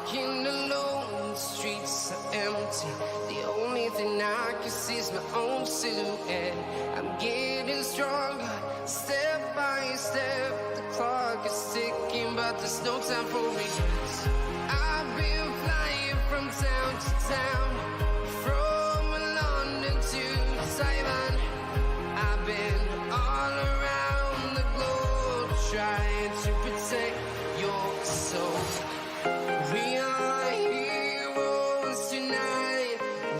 walking alone, the streets are empty. The only thing I can see is my own silhouette. I'm getting stronger, step by step. The clock is ticking, but there's no time for regrets. I've been flying from town to town, from London to Taiwan. I've been all around the globe, trying to protect your soul. We are heroes tonight.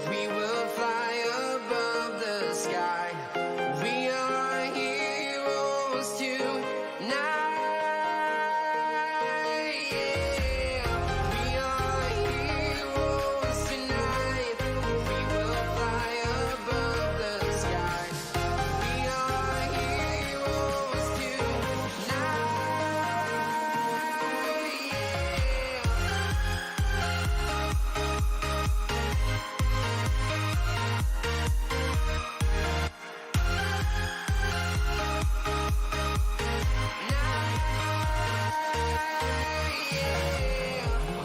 We will fly above the sky. We are heroes tonight. Yeah. We are heroes tonight. We will fly above the sky. We are heroes tonight.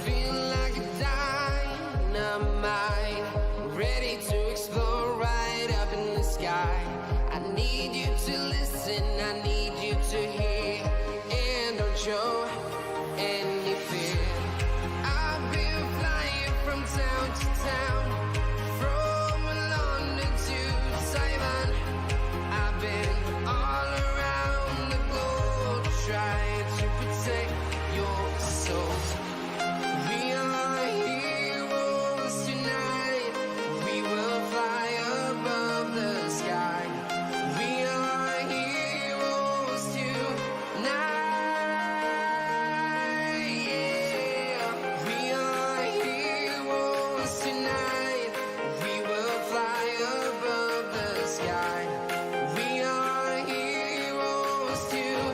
Feel like a dynamite, ready to explode right up in the sky. I need you to listen, I need you to hear, and don't show any fear. I've been flying from town to town, from London to Taiwan. I've been all around the globe, trying to protect your soul. We are heroes tonight. We will fly above the sky. We are heroes tonight. Yeah. We are heroes tonight. We will fly above the sky. We are heroes tonight.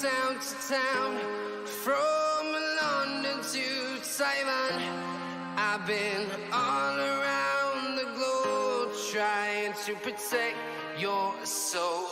Town to town, from London to Taiwan. I've been all around the globe, trying to protect your soul.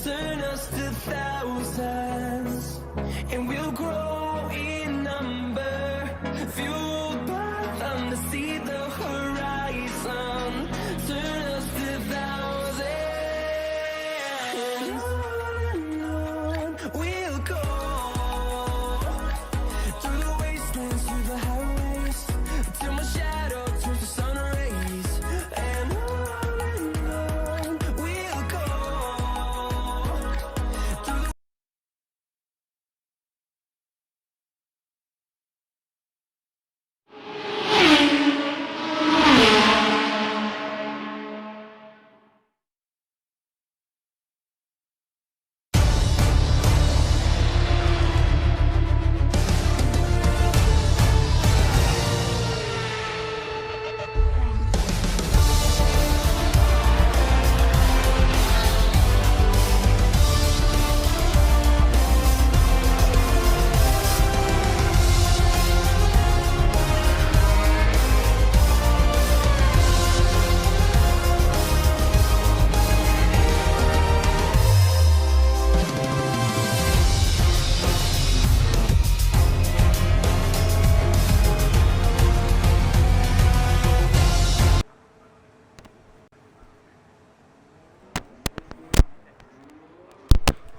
turn us to thousands, and we'll grow in number, fueled by them to see the horizon, turn us to thousands, and on we'll go, through the wastelands, through the highways, till my shadow turns to sun rays, and on we'll go.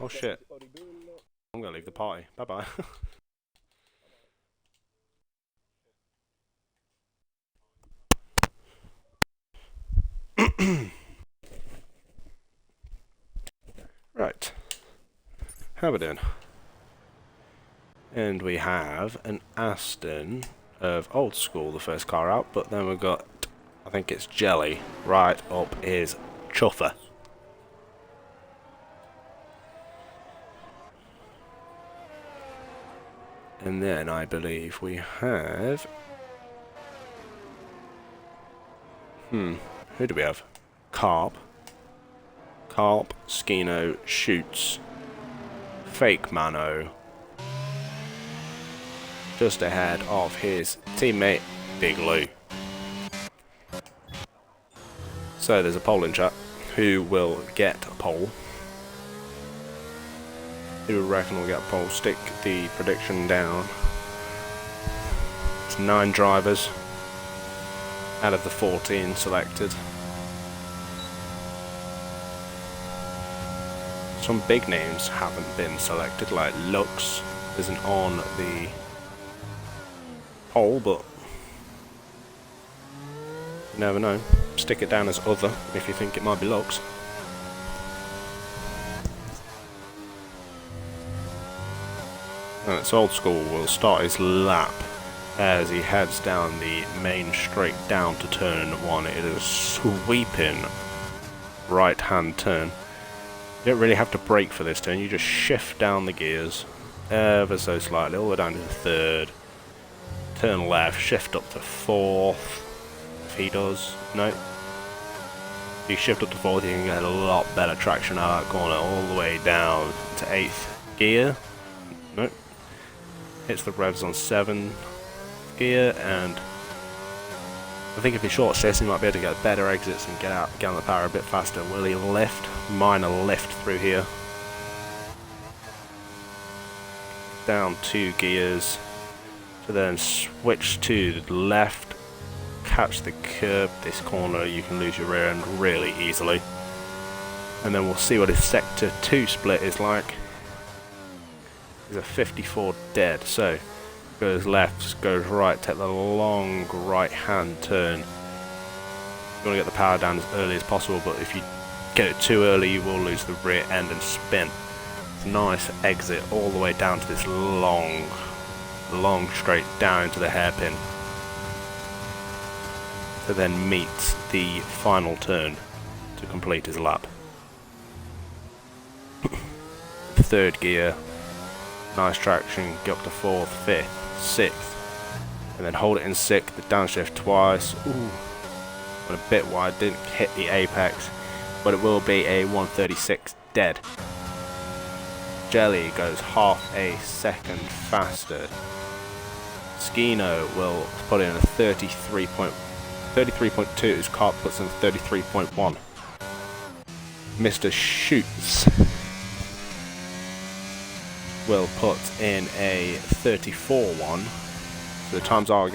Oh shit. I'm gonna leave the party. Bye bye. Right. How we doing? And we have an Aston of old school, the first car out, but then we've got, I think it's Jelly, right up his chuffer. And then I believe we have... who do we have? Carp, Skino, Shoots, Fake Mano, just ahead of his teammate, Big Lou. So there's a poll in chat. Who will get a poll? Who do you reckon will get a poll? Stick the prediction down. It's 9 drivers out of the 14 selected. Some big names haven't been selected, like Lux isn't on the poll, but you never know. Stick it down as other if you think it might be Lux. It's old school. Will start his lap as he heads down the main straight down to turn 1. It is a sweeping right hand turn. You don't really have to brake for this turn, you just shift down the gears ever so slightly, all the way down to the 3rd. Turn left, shift up to 4th, if he does. No. If you shift up to 4th, you can get a lot better traction out of that corner, all the way down to 8th gear. Nope. Hits the revs on 7th gear, and I think if he short shifts, he might be able to get better exits and get on the power a bit faster. Will he lift? Minor lift through here. Down 2 gears to then switch to the left, catch the curb. This corner you can lose your rear end really easily, and then we'll see what his sector 2 split is like. He's a 54 dead, so goes left, goes right, take the long right hand turn. You want to get the power down as early as possible, but if you get it too early you will lose the rear end and spin. It's a nice exit all the way down to this long straight down into the hairpin, to then meet the final turn to complete his lap. 3rd gear, nice traction, get up to 4th, 5th, 6th, and then hold it in 6th, the downshift twice. Ooh, went a bit wide, didn't hit the apex, but it will be a 136 dead. Jelly goes half a second faster. Skino will put in a 33.2, his car puts in 33.1. Mr. Shoots will put in a 34-1. So the times are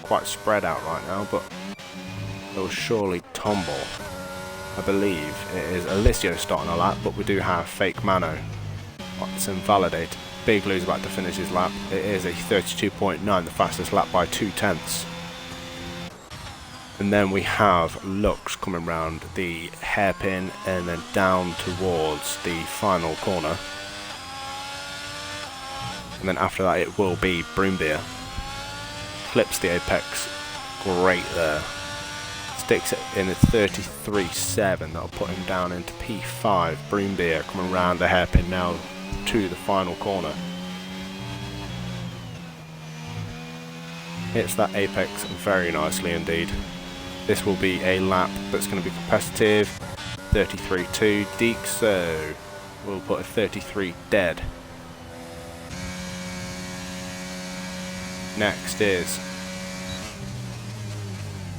quite spread out right now, but they'll surely tumble. I believe it is Alessio starting a lap, but we do have Fake Mano. It's invalidated. Big Lou's about to finish his lap. It is a 32.9, the fastest lap by 2/10. And then we have Lux coming round the hairpin and then down towards the final corner. And then after that it will be Broombeer. Clips the apex, great there. Sticks it in a 33.7, that'll put him down into P5. Broombeer coming round the hairpin now to the final corner. Hits that apex very nicely indeed. This will be a lap that's going to be competitive. 33.2. Deexo will put a 33 dead. Next is,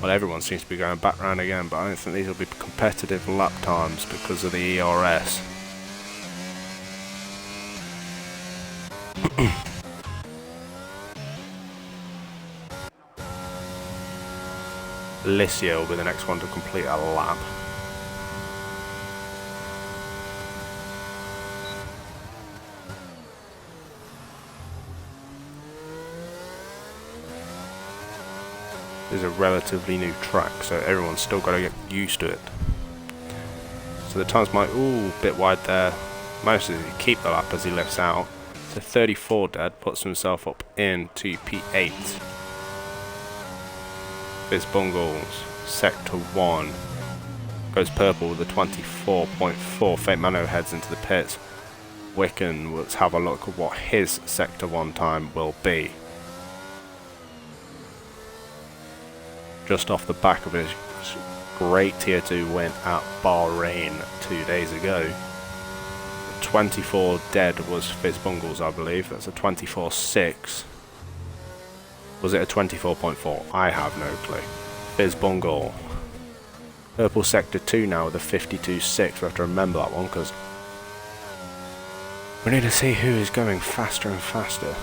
well, everyone seems to be going back round again, but I don't think these will be competitive lap times because of the ERS. Alessio will be the next one to complete a lap. This is a relatively new track, so everyone's still got to get used to it. So the times might, ooh, bit wide there. Manages to keep the lap as he lifts out. So 34 dead, puts himself up into P8. Fitzbungles, Sector 1, goes purple with a 24.4. Fate Mano heads into the pits. Wicken, let's have a look at what his Sector 1 time will be. Just off the back of his great Tier 2 win at Bahrain 2 days ago. 24 dead was Fitzbungles, I believe. That's a 24.6. Was it a 24.4? I have no clue. Fitzbungle. Purple Sector 2 now with a 52.6. We have to remember that one because we need to see who is going faster and faster.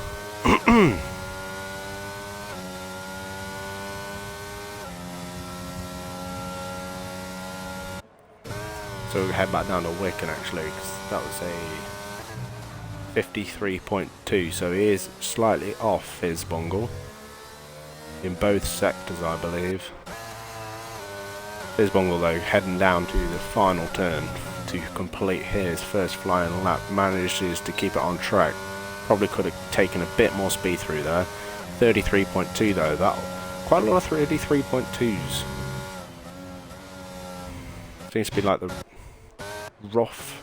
So we head back down to Wicken actually, because that was a 53.2, so he is slightly off Fitzbungle in both sectors, I believe. Fitzbungle though heading down to the final turn to complete his first flying lap, manages to keep it on track. Probably could have taken a bit more speed through there. 33.2 though, that quite a lot of 33.2s. Seems to be like the rough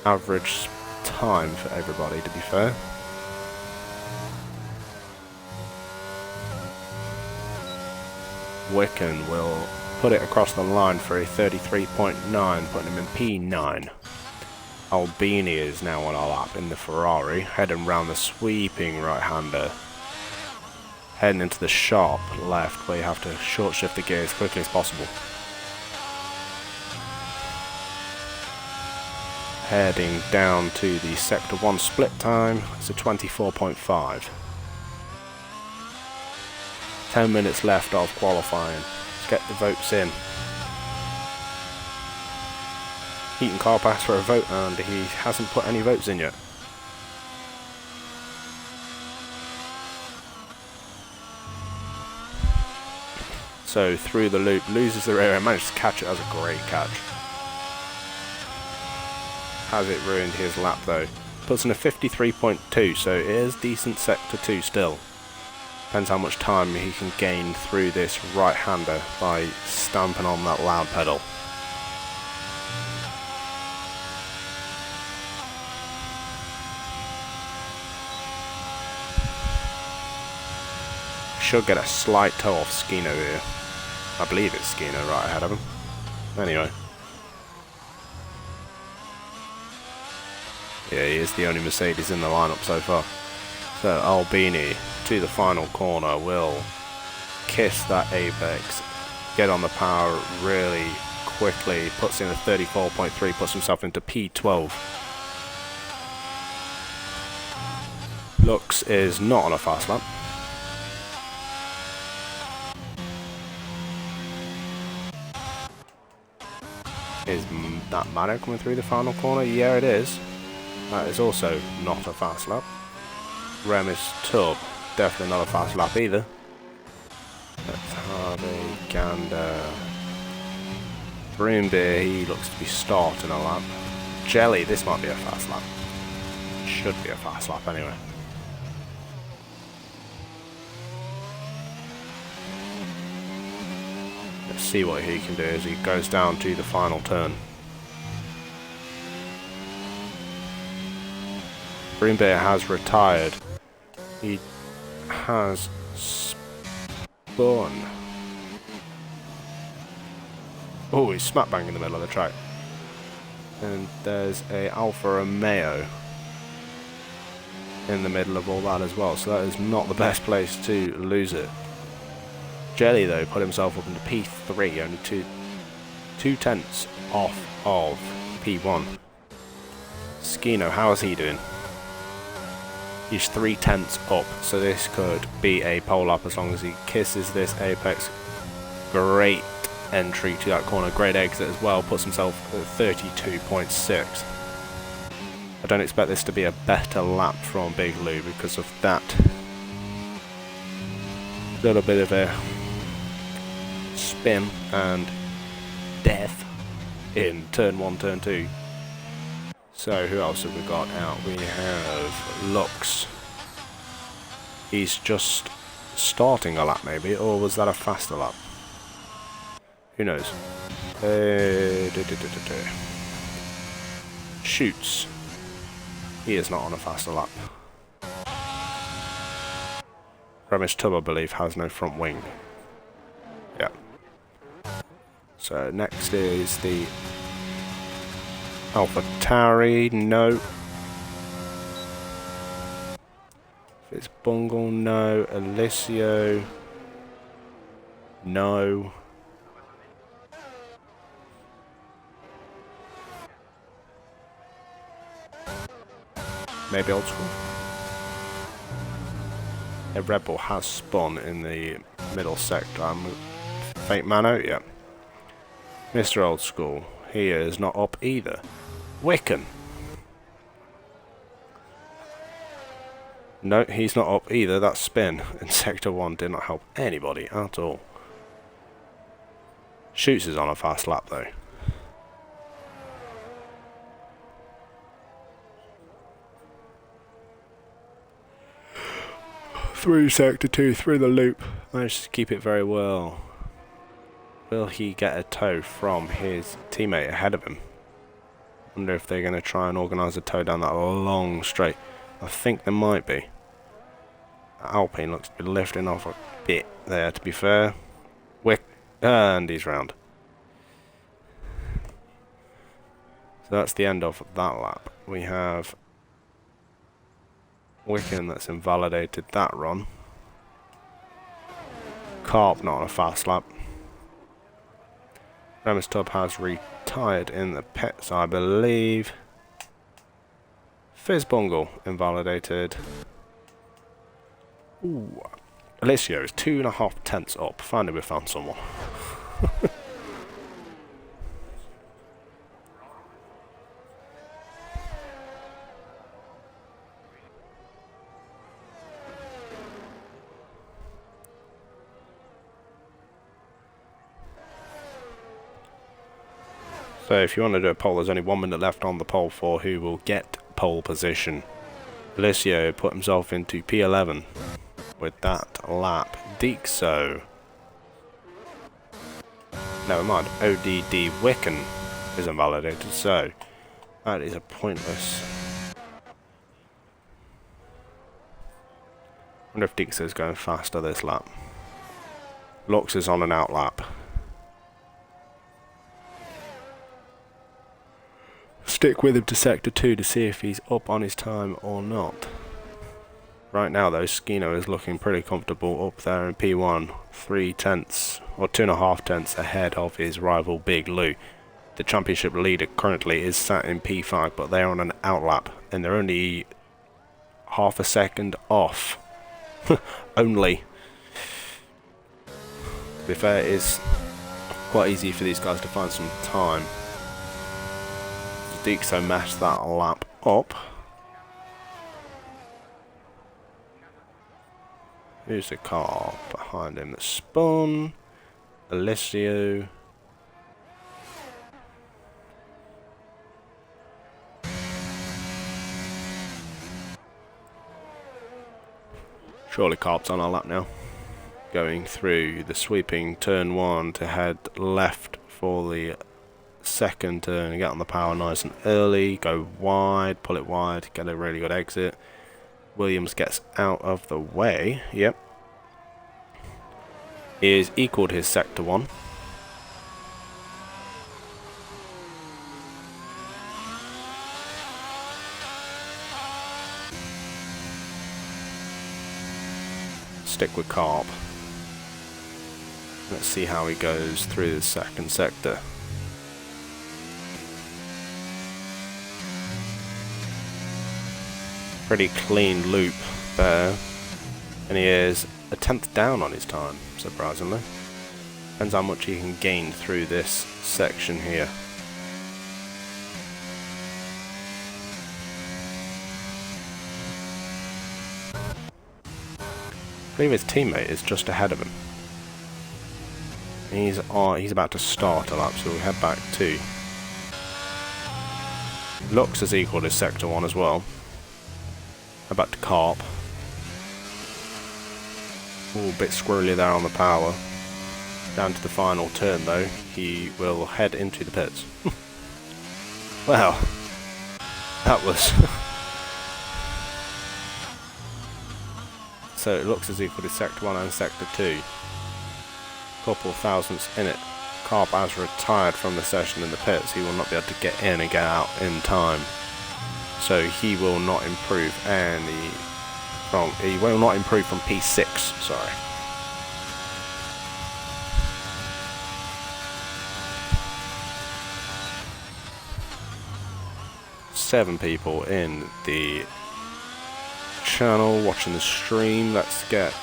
average time for everybody, to be fair. Wicken will put it across the line for a 33.9, putting him in P9. Albini is now on our lap in the Ferrari, heading round the sweeping right-hander. Heading into the sharp left, where you have to short shift the gear as quickly as possible. Heading down to the Sector 1 split time, it's a 24.5. 10 minutes left of qualifying. Let's get the votes in. Heaton Car Pass for a vote, and he hasn't put any votes in yet. So through the loop, loses the rear end, manages to catch it. As a great catch. Has it ruined his lap though? Puts in a 53.2, so it is decent Sector 2 still. Depends how much time he can gain through this right-hander by stamping on that loud pedal. Should get a slight toe off Skino here. I believe it's Skino right ahead of him. Anyway. Yeah, he is the only Mercedes in the lineup so far. So Albini to the final corner will kiss that apex, get on the power really quickly, puts in a 34.3, puts himself into P12. Lux is not on a fast lap. Is that Mano coming through the final corner? Yeah, it is. That is also not a fast lap. Remis Tub, definitely not a fast lap either. Let's have a gander. Broombeer, he looks to be starting a lap. Jelly, this might be a fast lap. Should be a fast lap anyway. Let's see what he can do as he goes down to the final turn. Broombeer has retired. He has spun. Oh, he's smack bang in the middle of the track. And there's a Alfa Romeo in the middle of all that as well, so that is not the best place to lose it. Jelly, though, put himself up into P3, only two tenths off of P1. Skino, how is he doing? He's 3 tenths up, so this could be a pole up as long as he kisses this apex. Great entry to that corner, great exit as well, puts himself at 32.6. I don't expect this to be a better lap from Big Lou because of that little bit of a spin and death in turn 1, turn 2. So who else have we got out? We have Lux. He's just starting a lap maybe, or was that a faster lap? Who knows? Shoots. He is not on a faster lap. Remish Tub, I believe, has no front wing. Yeah. So next is the Alpha Tauri. No. Fitzbungle. No. Alicio. No. Maybe old school. A Red Bull has spun in the middle sector. Fake Mano, yeah. Mr. Old School, he is not up either. Wiccan. No, he's not up either. That spin in Sector 1 did not help anybody at all. Shoots is on a fast lap though. Through Sector 2, through the loop. Managed to keep it very well. Will he get a tow from his teammate ahead of him? Wonder if they're going to try and organise a tow down that long straight. I think there might be. Alpine looks to be lifting off a bit there, to be fair. And he's round. So that's the end of that lap. We have Wiccan that's invalidated that run. Carp not on a fast lap. Remus Tub has retired in the pits, I believe. Fizzbungle invalidated. Ooh. Alicio is 2.5 tenths up. Finally we found someone. So if you want to do a poll, there's only 1 minute left on the poll for who will get pole position. Alicio put himself into P11 with that lap. Dixo. Never mind. ODD Wiccan is invalidated, so that is a pointless. I wonder if Dixo's going faster this lap. Lux is on an out lap. Stick with him to Sector 2 to see if he's up on his time or not. Right now though, Skino is looking pretty comfortable up there in P1, 3 tenths or 2.5 tenths ahead of his rival Big Lou. The championship leader currently is sat in P5, but they're on an outlap and they're only half a second off. Only. To be fair, it is quite easy for these guys to find some time. Dixo messed that lap up. Who's the car behind him that spun? Alessio. Surely Carp's on our lap now. Going through the sweeping turn 1 to head left for the second turn and get on the power nice and early. Go wide, pull it wide, get a really good exit. Williams gets out of the way. Yep. Is equaled his sector 1. Stick with Carp. Let's see how he goes through the second sector. Pretty clean loop there. And he is a 10th down on his time, surprisingly. Depends how much he can gain through this section here. I believe his teammate is just ahead of him. He's about to start a lap, so we'll head back to. Lux has equalled his sector 1 as well. Head back to Carp. Ooh, a bit squirrely there on the power. Down to the final turn though, he will head into the pits. Well, that was. So it looks as equal to Sector 1 and Sector 2. Couple thousandths in it. Carp has retired from the session in the pits. He will not be able to get in and get out in time. So he will not improve he will not improve from P6, sorry. Seven people in the channel watching the stream. Let's get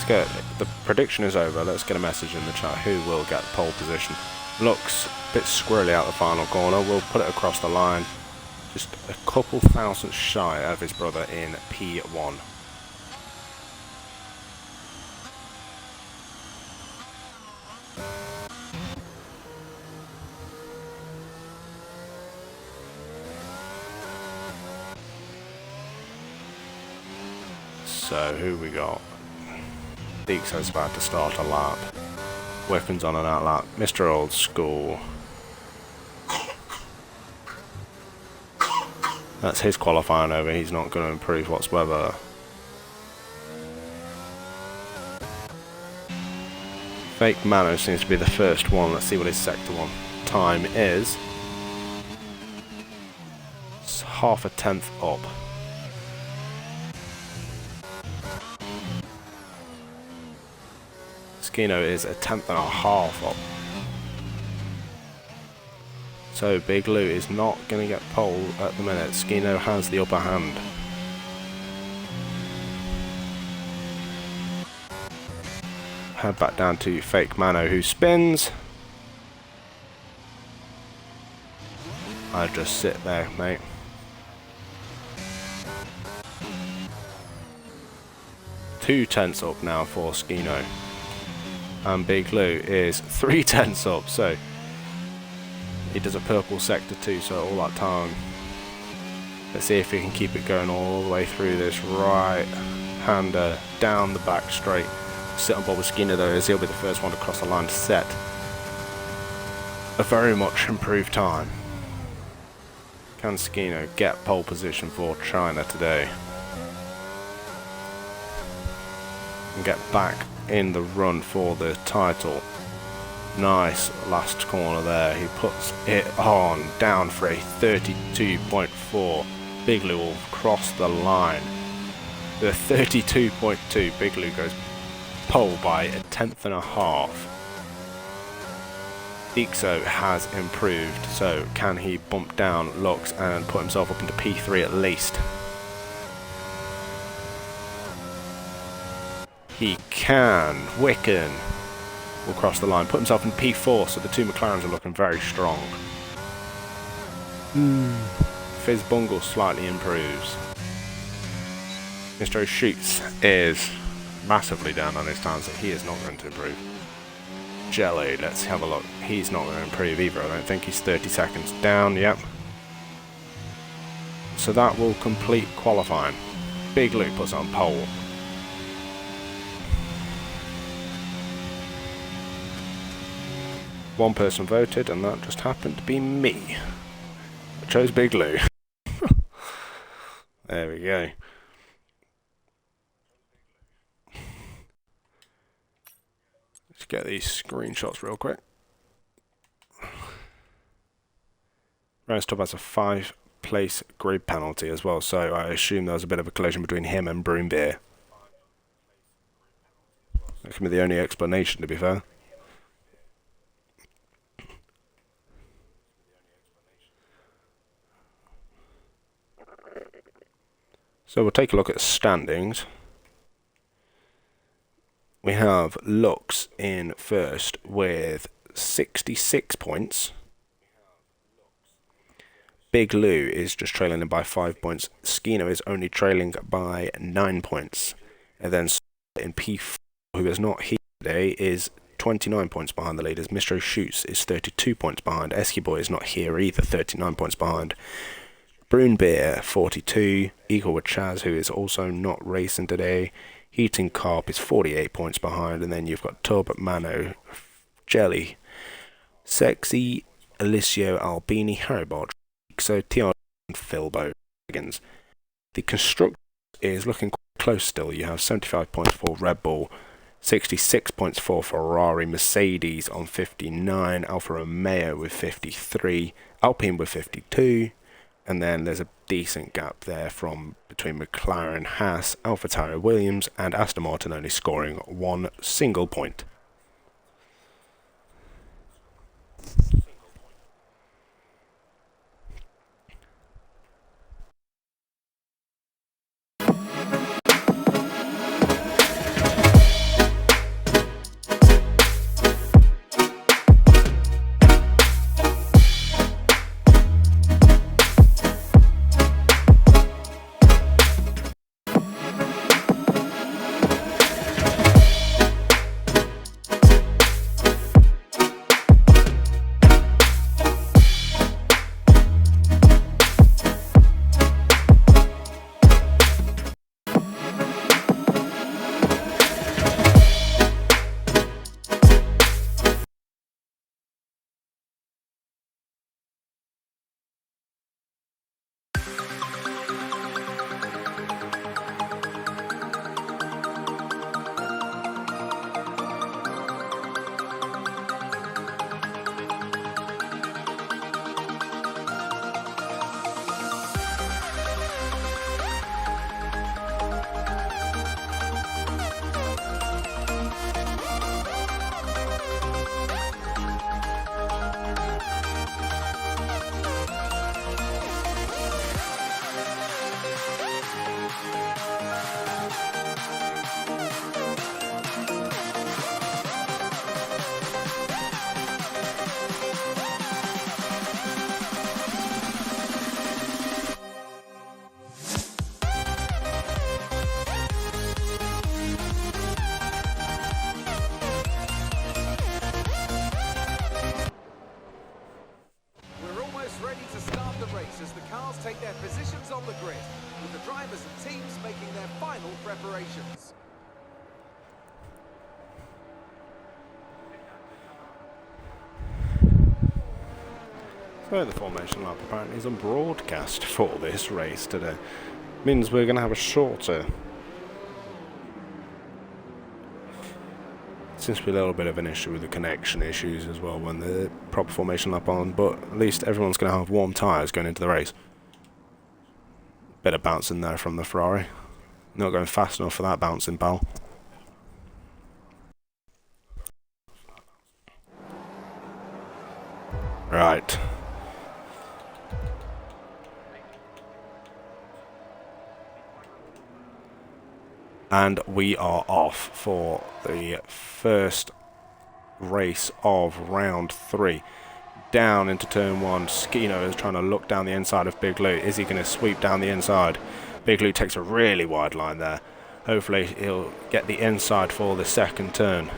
the prediction is over. Let's get a message in the chat. Who will get pole position? Looks a bit squirrely out the final corner. We'll put it across the line. Just a couple thousandths shy of his brother in P1. So who we got? Deekso's about to start a lap. Wicken's on an out lap. Mr. Old School. That's his qualifying over. He's not going to improve whatsoever. Fake Mano seems to be the first one. Let's see what his sector 1 time is. It's half a tenth up. Skino is a tenth and a half up. So Big Lou is not going to get pole at the minute. Skino has the upper hand. Head back down to Fake Mano who spins. I just sit there, mate. Two tenths up now for Skino. And Big Lou is 3 tenths up, so he does a purple sector 2, so all that time. Let's see if he can keep it going all the way through this right-hander down the back straight. Sit on Bob Skino though, as he'll be the first one to cross the line to set a very much improved time. Can Skino get pole position for China today? And get back in the run for the title. Nice last corner there. He puts it on down for a 32.4. Big Lou will cross the line. The 32.2. Big Lou goes pole by a tenth and a half. Ixo has improved, so can he bump down Lux and put himself up into P3 at least? He can. Wicken will cross the line, put himself in P4, so the two McLarens are looking very strong. Fizz Bungle slightly improves. Mr. O'Shoots is massively down on his time, so he is not going to improve. Jelly, let's have a look. He's not going to improve either, I don't think. He's 30 seconds down, yep. So that will complete qualifying. Big Lou puts on pole. One person voted, and that just happened to be me. I chose Big Lou. There we go. Let's get these screenshots real quick. Rostov has a 5-place grid penalty as well, so I assume there was a bit of a collision between him and Broombeer. That can be the only explanation, to be fair. So we'll take a look at the standings. We have Lux in first with 66 points. Big Lou is just trailing him by 5 points. Skeeno is only trailing by 9 points. And then in P4, who is not here today, is 29 points behind the leaders. Mr. Shoots is 32 points behind. Esky Boy is not here either, 39 points behind. Brune Beer, 42, equal with Chaz, who is also not racing today. Heating Carp is 48 points behind, and then you've got Tub, Mano, Jelly, Sexy, Alicio, Albini, Haribot, so TR and Philbo. The constructor is looking quite close still. You have 75 points for Red Bull, 66 points for Ferrari, Mercedes on 59, Alfa Romeo with 53, Alpine with 52. And then there's a decent gap there from between McLaren, Haas, AlphaTauri, Williams, and Aston Martin only scoring 1 single point. As the cars take their positions on the grid, with the drivers and teams making their final preparations. So the formation lap apparently is on broadcast for this race today. Means we're going to have a shorter. Seems to be a little bit of an issue with the connection issues as well when the proper formation lap on, but at least everyone's going to have warm tyres going into the race. Bit of bouncing there from the Ferrari. Not going fast enough for that bouncing, pal. Right. And we are off for the first race of round 3. Down into turn 1, Skino is trying to look down the inside of Big Lou. Is he going to sweep down the inside? Big Lou takes a really wide line there. Hopefully he'll get the inside for the second turn.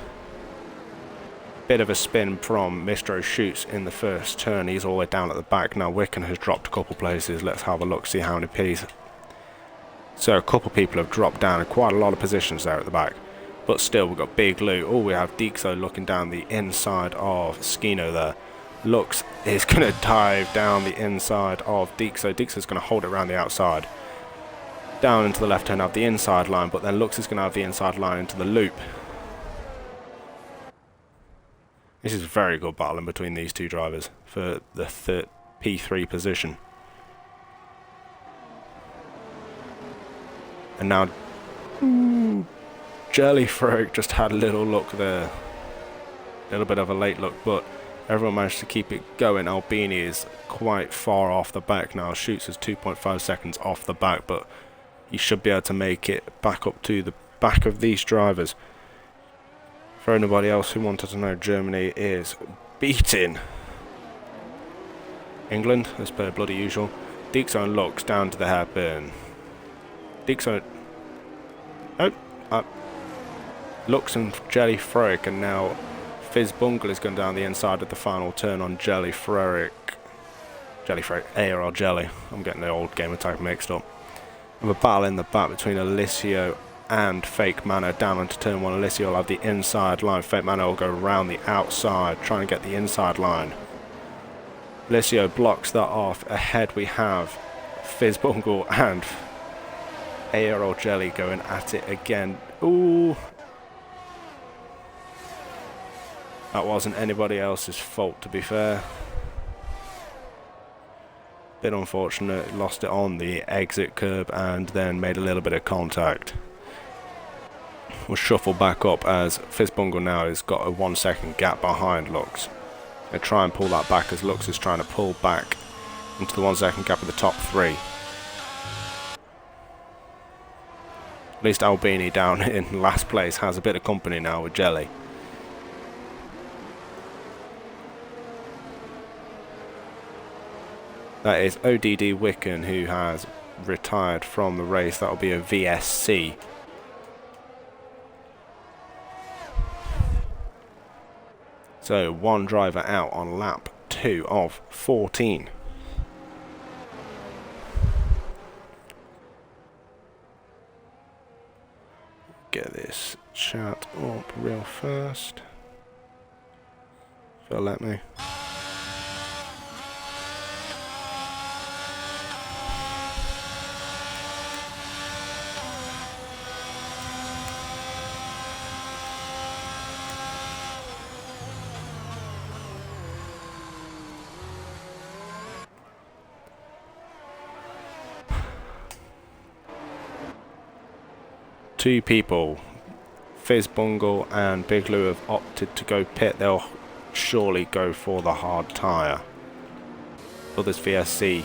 Bit of a spin from Mr. O'Shoots in the first turn. He's all the way down at the back. Now Wicken has dropped a couple places. Let's have a look, see how many P's. So a couple people have dropped down in quite a lot of positions there at the back. But still, we've got Big Lou. Oh, we have Dixo looking down the inside of Skino there. Lux is going to dive down the inside of Dixo. Dixo's going to hold it around the outside. Down into the left hand, have the inside line, but then Lux is going to have the inside line into the loop. This is a very good battle in between these two drivers for the P3 position. And now Jellyfrog just had a little look there. A little bit of a late look, but everyone managed to keep it going. Albini is quite far off the back now. Shoots is 2.5 seconds off the back, but he should be able to make it back up to the back of these drivers. For anybody else who wanted to know, Germany is beating England as per bloody usual. Dixo and Lux down to the hairpin. Dixo. Oh, Lux and Jellyfrog, and now Fizz Bungle is going down the inside of the final turn on Jellyfrog. AERL Jelly. I'm getting the old game attack mixed up. We have a battle in the back between Alessio and Fake Mano down onto turn 1. Alessio will have the inside line. Fake Mano will go around the outside, trying to get the inside line. Alessio blocks that off. Ahead we have Fizz Bungle and AERL Jelly going at it again. Ooh. That wasn't anybody else's fault, to be fair. Bit unfortunate, lost it on the exit curb and then made a little bit of contact. We'll shuffle back up as Fizzbungle now has got a 1 second gap behind Lux. They try and pull that back as Lux is trying to pull back into the 1 second gap of the top 3. At least Albini down in last place has a bit of company now with Jelly. That is ODD Wicken, who has retired from the race. That will be a VSC. So one driver out on lap 2 of 14. Get this chat up real fast. So let me. Two people, Fizzbungle and Big Lou, have opted to go pit. They'll surely go for the hard tyre for this VSC.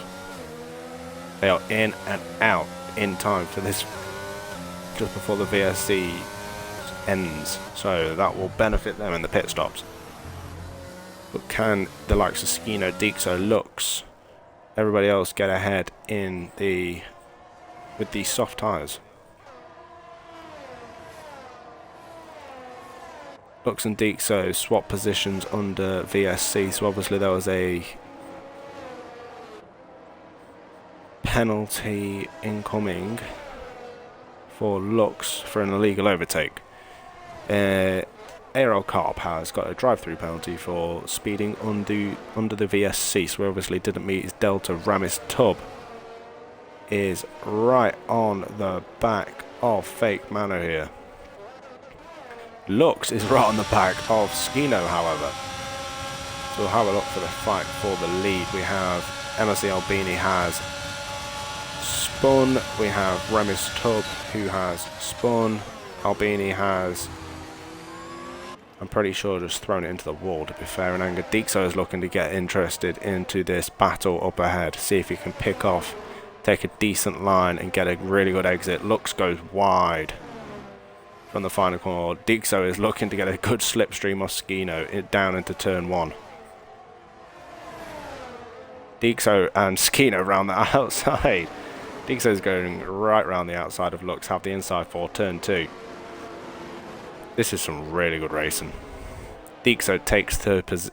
They are in and out in time for this, just before the VSC ends, so that will benefit them in the pit stops. But can the likes of Skino, Dixo, Lux, everybody else get ahead in with these soft tyres? Lux and Dixo swap positions under VSC, so obviously there was a penalty incoming for Lux for an illegal overtake. AERL Carp has got a drive-through penalty for speeding under the VSC, so obviously didn't meet his delta. Ramis Tub is right on the back of Fake Mano here. Lux is right on the back of Skino, however. So we'll have a look for the fight for the lead. We have MSC Albini has spun. We have Remis Tub, who has spun. Albini has, I'm pretty sure, just thrown it into the wall, to be fair. And Anger Dixo is looking to get interested into this battle up ahead. See if he can pick off, take a decent line and get a really good exit. Lux goes wide. from the final corner. Dixo is looking to get a good slipstream of Skino down into turn 1. Dixo and Skino around the outside. Dixo's going right round the outside of Lux, have the inside for turn 2. This is some really good racing. Dixo takes the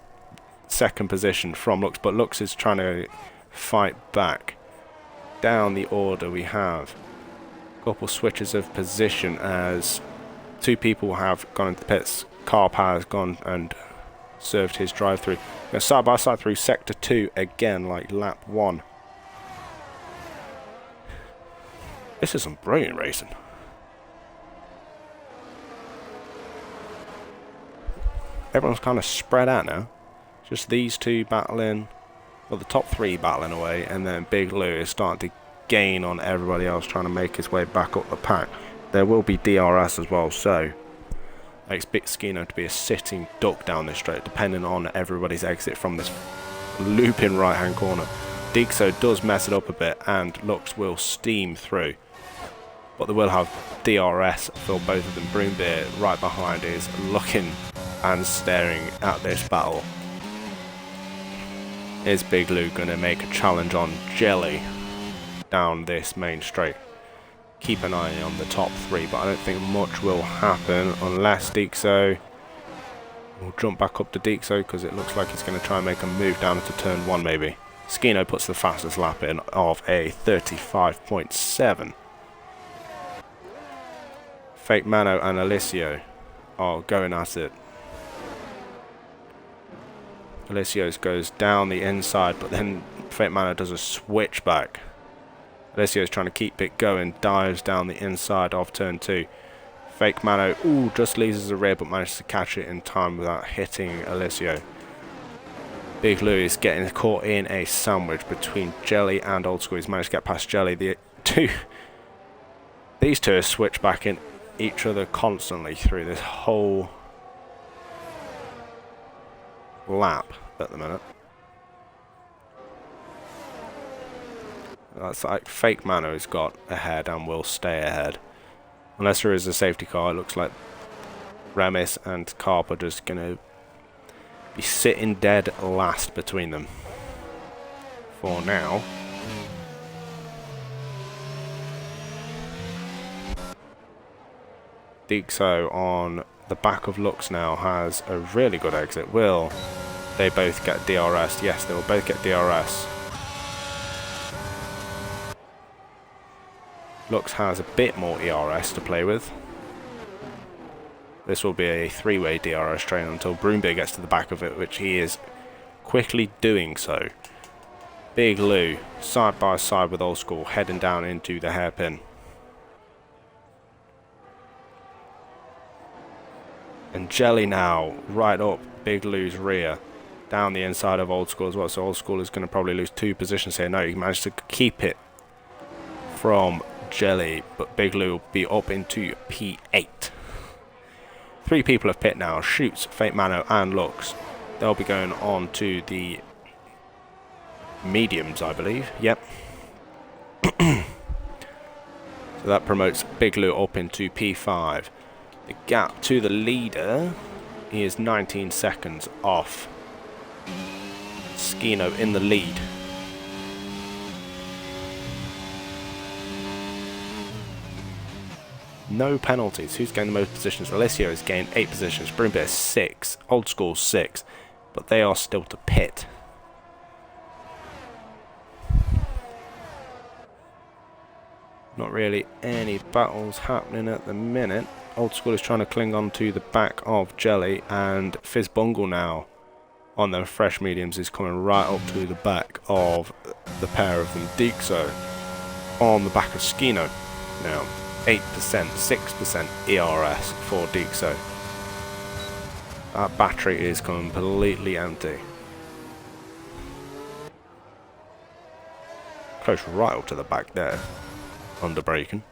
second position from Lux, but Lux is trying to fight back. Down the order we have a couple switches of position as 2 people have gone into the pits. Carp has gone and served his drive through. Side by side through sector 2 again, like lap 1. This is some brilliant racing. Everyone's kind of spread out now. Just these 2 battling, well, the top 3 battling away, and then Big Lou is starting to gain on everybody else, trying to make his way back up the pack. There will be DRS as well, so I expect Skino to be a sitting duck down this straight, depending on everybody's exit from this looping right-hand corner. Dixo does mess it up a bit, and Lux will steam through. But they will have DRS for both of them. Broombeer right behind is looking and staring at this battle. Is Big Lou going to make a challenge on Jelly down this main straight? Keep an eye on the top 3, but I don't think much will happen unless Dixo will jump back up to Dixo, because it looks like he's going to try and make a move down into turn 1 maybe. Skino puts the fastest lap in of a 35.7. Fake Mano and Alicio are going at it. Alicios goes down the inside, but then Fake Mano does a switchback. Alicios trying to keep it going, dives down the inside of turn 2. Fake Mano, ooh, just leaves the rear, but manages to catch it in time without hitting Alicio. Big Lou is getting caught in a sandwich between Jelly and Old School. He's managed to get past Jelly. These two are switched back in each other constantly through this whole lap at the minute. That's like Fake Mano's got ahead and will stay ahead. Unless there is a safety car, it looks like Remis and Carp are just going to be sitting dead last between them for now. Dixo on the back of Lux now has a really good exit. Will they both get DRS? Yes, they will both get DRS. Lux has a bit more ERS to play with. This will be a 3-way DRS train until Broombeer gets to the back of it, which he is quickly doing so. Big Lou, side by side with Old School, heading down into the hairpin. And Jelly now, right up Big Lou's rear, down the inside of Old School as well. So Old School is going to probably lose 2 positions here. No, he managed to keep it from Jelly, but Big Lou will be up into P8. 3 people have pit now. Shoots, Fate Mano and Lux. They'll be going on to the mediums, I believe. Yep. So that promotes Big Lou up into P5. The gap to the leader, he is 19 seconds off. Skino in the lead. No penalties. Who's gained the most positions? Alessio has gained 8 positions. Broombeer 6. Old School 6. But they are still to pit. Not really any battles happening at the minute. Old School is trying to cling on to the back of Jelly, and Fizz Bungle now on their fresh mediums is coming right up to the back of the pair of them. Dixo on the back of Skino now. 8%, 6% ERS for Dixo. That battery is completely empty. Close right up to the back there. Under braking.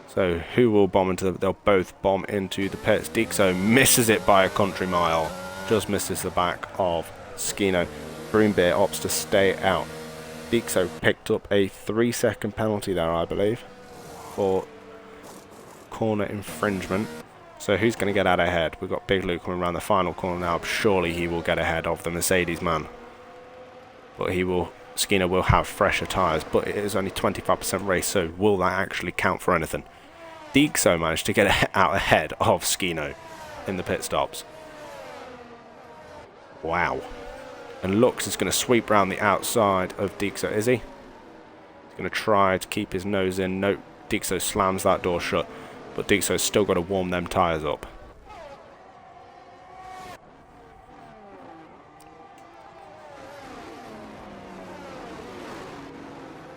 So who will bomb into they'll both bomb into the pits. Dixo misses it by a country mile. Just misses the back of Skino. Broombeer opts to stay out. Dixo picked up a 3-second penalty there, I believe, for corner infringement. So who's going to get out ahead? We've got Big Luke coming around the final corner now. Surely he will get ahead of the Mercedes man. But Skinner will have fresher tyres, but it is only 25% race, so will that actually count for anything? Dixo managed to get out ahead of Skinner in the pit stops. Wow. And Lux is going to sweep round the outside of Dixo, is he? He's going to try to keep his nose in. No, Dixo slams that door shut, but Dixo's still got to warm them tyres up.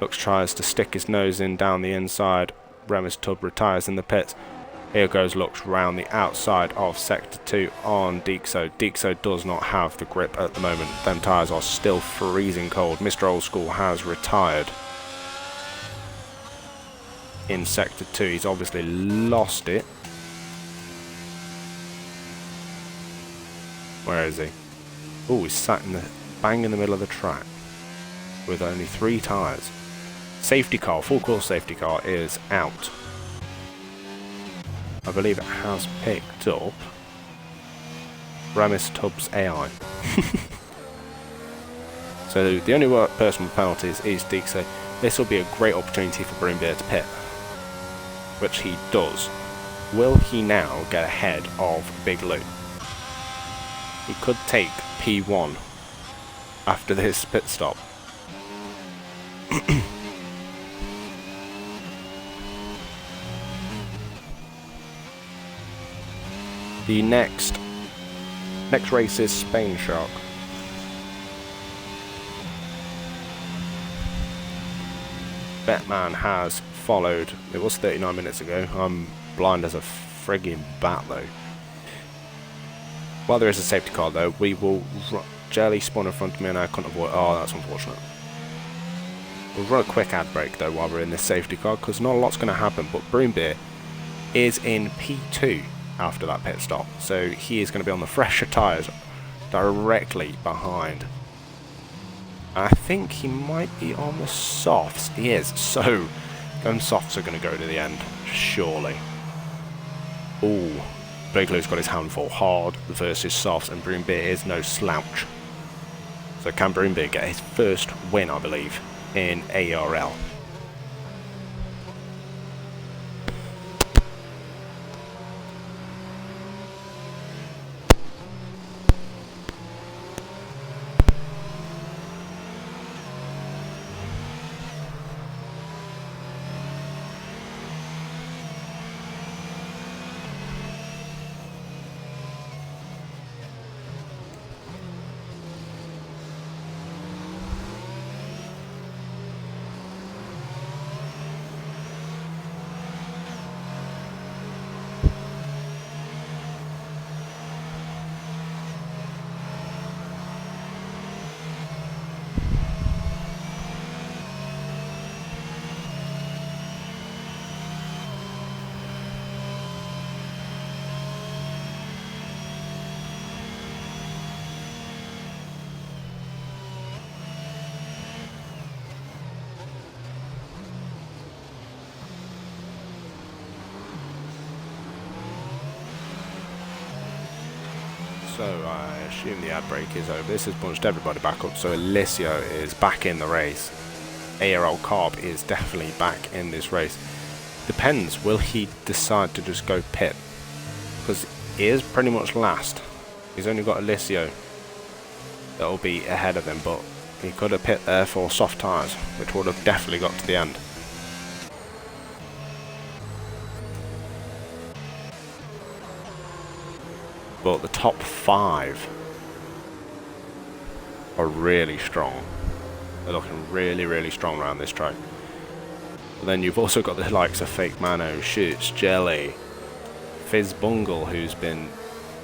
Lux tries to stick his nose in down the inside. Remus Tub retires in the pits. Here goes Lux round the outside of Sector 2 on Dixo. Dixo does not have the grip at the moment. Them tyres are still freezing cold. Mr. Old School has retired in Sector 2. He's obviously lost it. Where is he? Oh, he's sat in the bang in the middle of the track with only 3 tyres. Safety car, full course safety car is out. I believe it has picked up Remus Tubbs AI. So the only person with penalties is Dixo. This will be a great opportunity for Broombeer to pit, which he does. Will he now get ahead of Big Lou? He could take P1 after this pit stop. The next race is Spain Shark. Batman has followed. It was 39 minutes ago. I'm blind as a frigging bat though. While there is a safety car though, we will Jelly spawn in front of me and I couldn't avoid. Oh, that's unfortunate. We'll run a quick ad break though while we're in this safety car because not a lot's going to happen. But Broombeer is in P2 after that pit stop, so he is going to be on the fresher tyres directly behind. I think he might be on the softs. He is, so them softs are going to go to the end, surely. Ooh, Big Lou's got his handful. Hard versus softs, and Broombeer is no slouch. So can Broombeer get his first win, I believe, in AERL? So I assume the ad break is over. This has punched everybody back up, so Alessio is back in the race. AERL Carb is definitely back in this race. Depends, will he decide to just go pit? Because he is pretty much last. He's only got Alessio that will be ahead of him, but he could have pit there for soft tyres, which would have definitely got to the end. But the top 5 are really strong. They're looking really, really strong around this track. But then you've also got the likes of Fake Mano, Shoots, Jelly, Fizz Bungle, who's been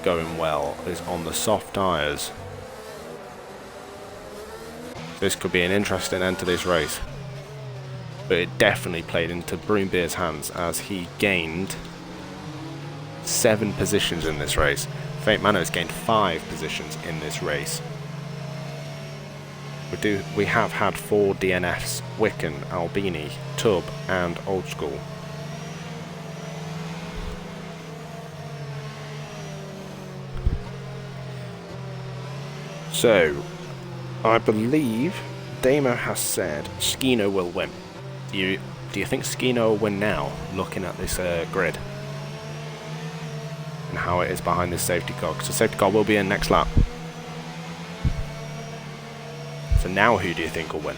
going well, is on the soft tyres. This could be an interesting end to this race. But it definitely played into Broombeer's hands as he gained 7 positions in this race. Fate Mano's gained 5 positions in this race. We have had 4 DNFs: Wicken, Albini, Tub and Old School. So, I believe Damo has said Skino will win. Do you think Skino will win now, looking at this grid? And how it is behind this safety car? Because the safety car will be in next lap. So now who do you think will win?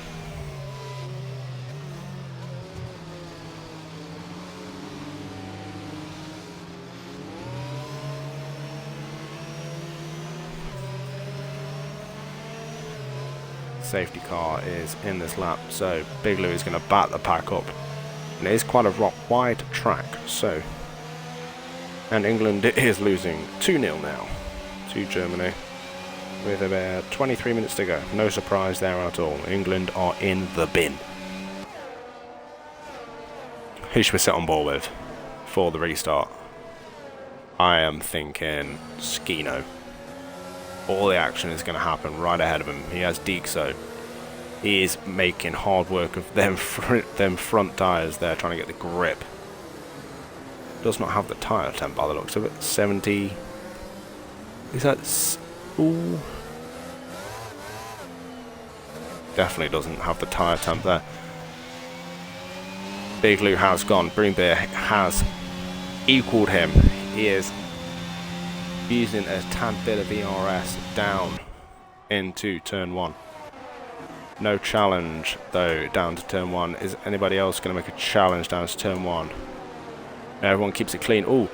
Safety car is in this lap, so Big Lou is going to bat the pack up, and it is quite a wide track, so, and England is losing 2-0 now to Germany with about 23 minutes to go. No surprise there at all. England are in the bin. Who should we sit on board with for the restart? I am thinking Skino. All the action is going to happen right ahead of him. He has Dixo. He is making hard work of them front tyres there, trying to get the grip. Does not have the tyre temp by the looks of it. 70. Is that... Ooh. Definitely doesn't have the tyre temp there. Big Lou has gone. Broombeer has equaled him. He is using a tad bit of ERS down into turn 1. No challenge though down to turn 1. Is anybody else going to make a challenge down to turn 1? Everyone keeps it clean. Ooh,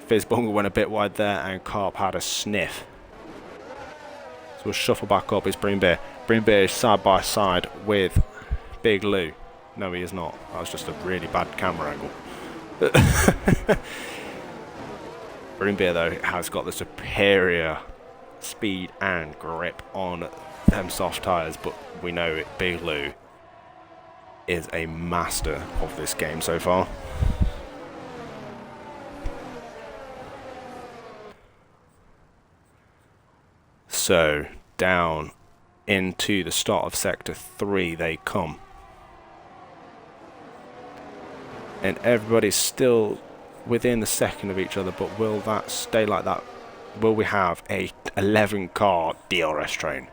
Fizzbungle went a bit wide there, and Carp had a sniff. So we'll shuffle back up. It's Broombeer. Broombeer is side by side with Big Lou. No, he is not. That was just a really bad camera angle. Broombeer though has got the superior speed and grip on them soft tyres, but we know it, Big Lou is a master of this game so far. So down into the start of sector 3 they come, and everybody's still within the second of each other, but will that stay like that? Will we have a 11 car DRS train?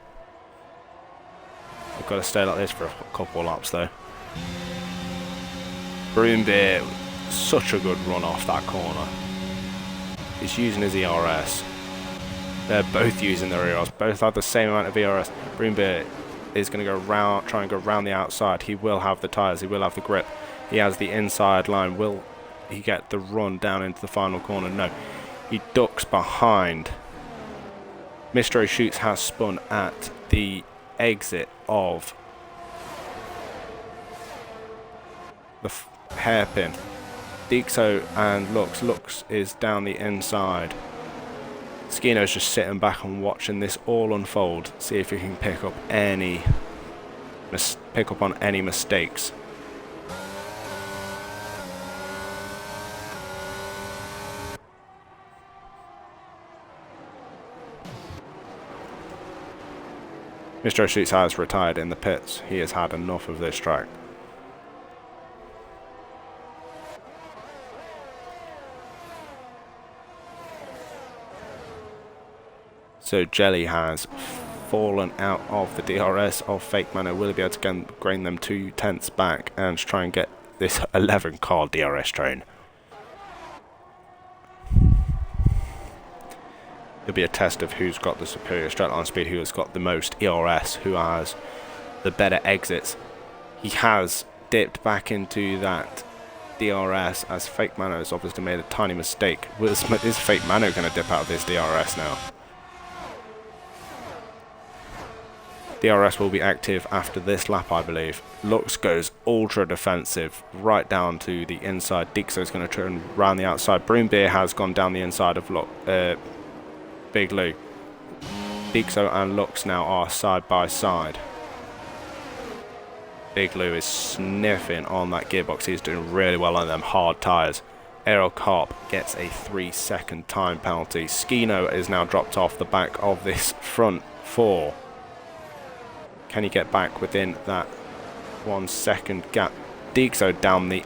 We've got to stay like this for a couple of laps though. Broombeer, such a good run off that corner. He's using his ERS. They're both using their ERS. Both have the same amount of ERS. Broombeer is going to go round, try and go round the outside. He will have the tyres. He will have the grip. He has the inside line. Will he get the run down into the final corner? No. He ducks behind. Mr. O'Shoots has spun at the exit of the hairpin. Dixo and Lux is down the inside. Skino's just sitting back and watching this all unfold. See if he can pick up on any mistakes. Mr. O'Shoots has retired in the pits. He has had enough of this track. So Jelly has fallen out of the DRS of Fake Mano. Will he be able to gain them 2 tenths back and try and get this 11 car DRS train? It'll be a test of who's got the superior straight line speed, who has got the most ERS, who has the better exits. He has dipped back into that DRS as Fake Mano has obviously made a tiny mistake. Is Fake Mano going to dip out of this DRS now? DRS will be active after this lap, I believe. Lux goes ultra defensive right down to the inside. Dixo is going to turn around the outside. Broombeer has gone down the inside of Big Lou. Dixo and Lux now are side by side. Big Lou is sniffing on that gearbox. He's doing really well on them hard tyres. AERL Carp gets a 3-second time penalty. Skino is now dropped off the back of this front 4. Can he get back within that 1 second gap? Dixo down the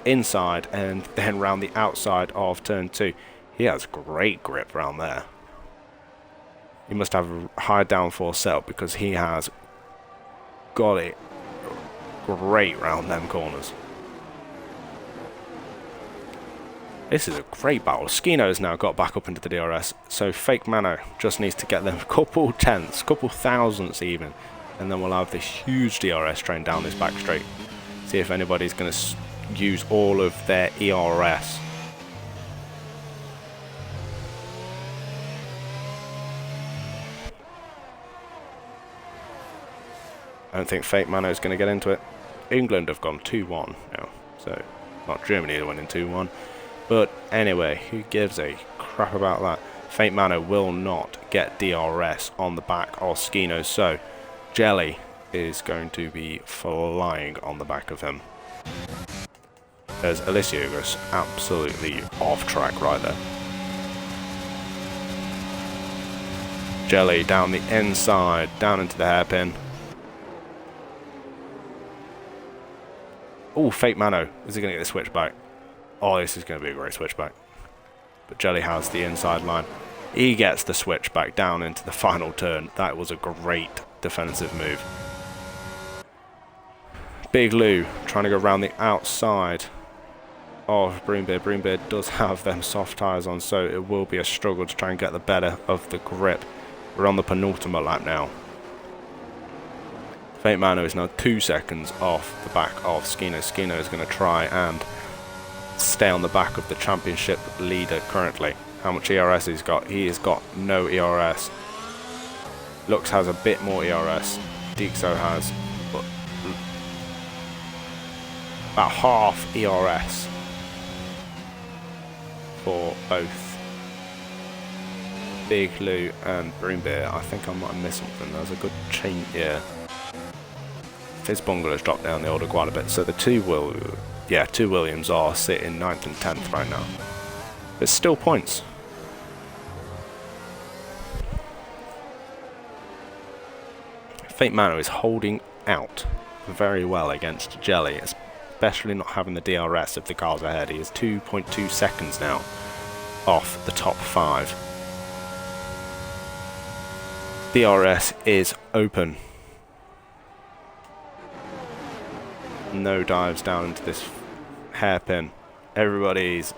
inside and then round the outside of turn 2. He has great grip around there. He must have a high downforce setup because he has got it great round them corners. This is a great battle. Skino's now got back up into the DRS, so Fake Mano just needs to get them a couple tenths, couple thousandths even, and then we'll have this huge DRS train down this back straight. See if anybody's going to use all of their ERS. I don't think Fake Mano is going to get into it. England have gone 2-1 now, so not Germany, they went in 2-1. But anyway, who gives a crap about that? Fake Mano will not get DRS on the back of Skino, so Jelly is going to be flying on the back of him. There's Aliciogos absolutely off track right there. Jelly down the inside, down into the hairpin. Oh, Fake Mano. Is he going to get the switchback? Oh, this is going to be a great switchback. But Jelly has the inside line. He gets the switchback down into the final turn. That was a great defensive move. Big Lou trying to go around the outside of Broombeard. Broombeard does have them soft tyres on, so it will be a struggle to try and get the better of the grip. We're on the penultimate lap now. Fake Mano is now 2 seconds off the back of Skino. Skino is going to try and stay on the back of the championship leader currently. How much ERS he's got? He has got no ERS. Lux has a bit more ERS. Dixo has but about half ERS for both Big Lou and Broombeer. I think I might have missed something. There's a good chain here. Fizzbungle has dropped down the order quite a bit, so the two Williams are sitting 9th and 10th right now. There's still points. Fake Mano is holding out very well against Jelly, especially not having the DRS of the cars ahead. He is 2.2 seconds now off the top 5. DRS is open. No dives down into this hairpin. Everybody is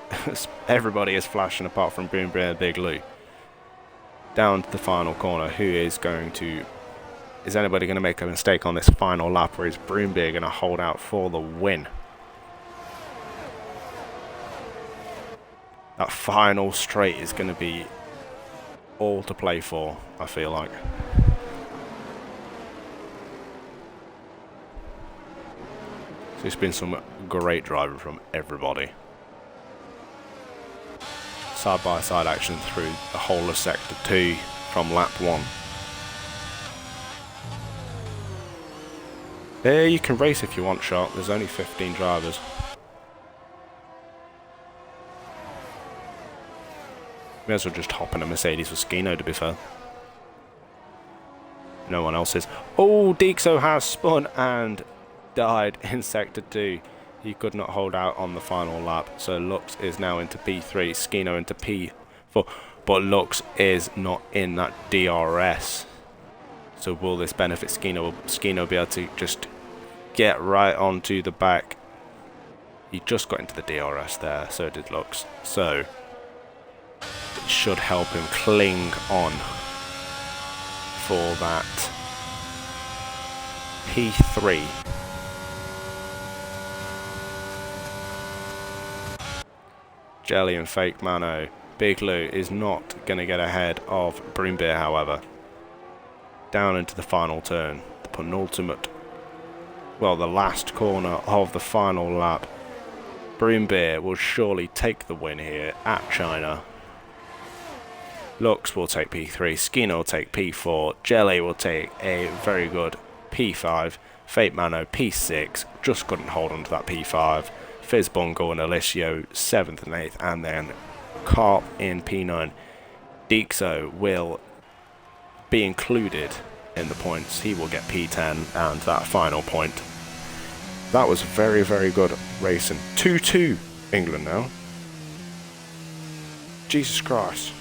flashing apart from Broombeer and Big Lou. Down to the final corner. Is anybody going to make a mistake on this final lap, or is Broombeer going to hold out for the win? That final straight is going to be all to play for, I feel like. So it's been some great driving from everybody. Side-by-side action through the whole of Sector 2 from lap 1. There you can race if you want, Sharp. There's only 15 drivers. May as well just hop in a Mercedes for Skino, to be fair. No one else is. Oh, Dixo has spun and died in Sector 2. He could not hold out on the final lap, so Lux is now into P3, Skino into P4, but Lux is not in that DRS. So will this benefit Skino? Will Skino be able to just get right onto the back? He just got into the DRS there, so did Lux. So it should help him cling on for that P3. Jelly and Fake Mano. Big Lou is not going to get ahead of Broombeer, however. Down into the final turn. The penultimate, well, the last corner of the final lap. Broombeer will surely take the win here at China. Lux will take P3. Skino will take P4. Jelly will take a very good P5. Fake Mano P6. Just couldn't hold on to that P5. Fizzbungle and Alicio 7th and 8th, and then Carp in P9. Dixo will be included in the points. He will get P10 and that final point. That was very, very good racing. 2-2 England now. Jesus Christ.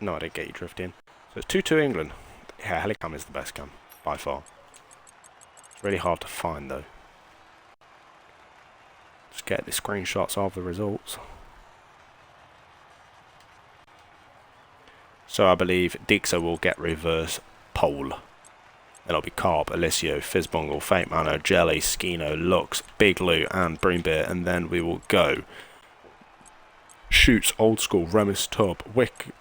No, I didn't get you drift in. So it's 2-2 England. Yeah, Helicam is the best cam, by far. It's really hard to find, though. Just get the screenshots of the results. So I believe Dixo will get reverse pole. It'll be Carp, Alessio, Fizzbongle, Fate Mano, Jelly, Skino, Lux, Big Lou, and Broombeer, and then we will go Shoots, Old School, Remus Tub,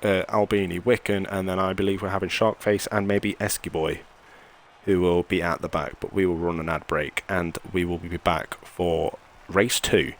Albini, Wicken, and then I believe we're having Sharkface and maybe Eskiboy, who will be at the back, but we will run an ad break, and we will be back for race 2.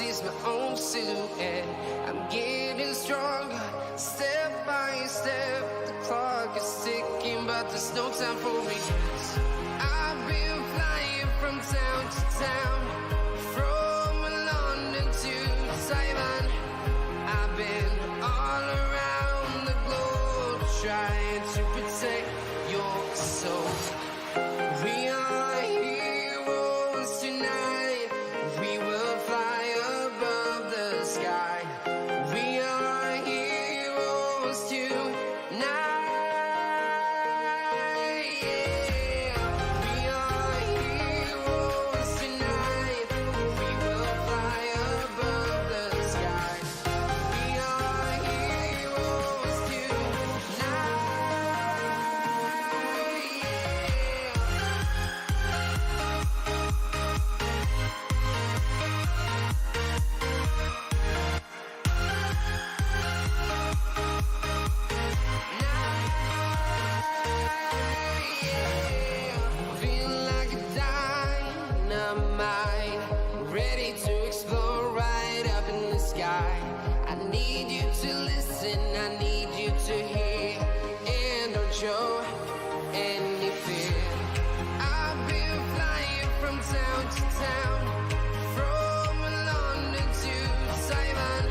see's my own silhouette. I'm getting stronger, step by step. The clock is ticking, but there's no time for regrets. I've been flying from town to town, from London to Taiwan. I've been all around the globe, trying to protect your soul. We are heroes tonight. We will fly above the sky. We are heroes tonight. Yeah. We are heroes tonight. We will fly above the sky. We are heroes tonight. Feel like a dynamite, ready to explode right up in the sky. I need you to listen, I need you to hear, and don't show any fear. I've been flying from town to town, from London to Taiwan.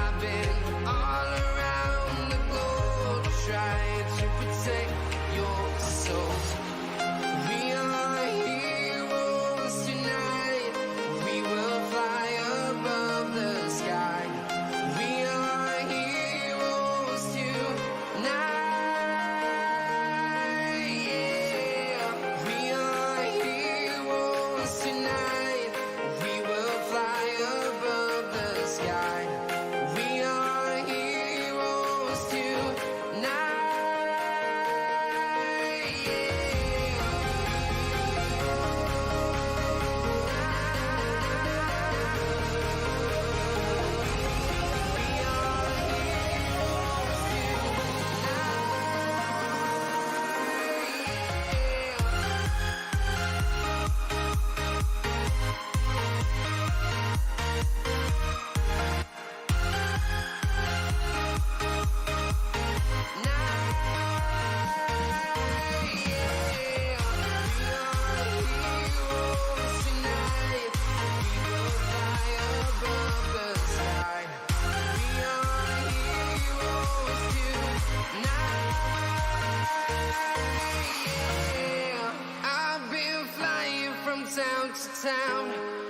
I've been all around the globe, trying to protect your soul. We are heroes tonight. We will fly above the sky. We are heroes tonight. Yeah. We are heroes tonight. We will fly above the sky. We are heroes tonight. Town to town,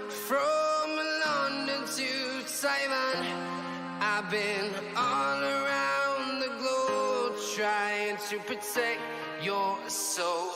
from London to Taiwan. I've been all around the globe, trying to protect your soul.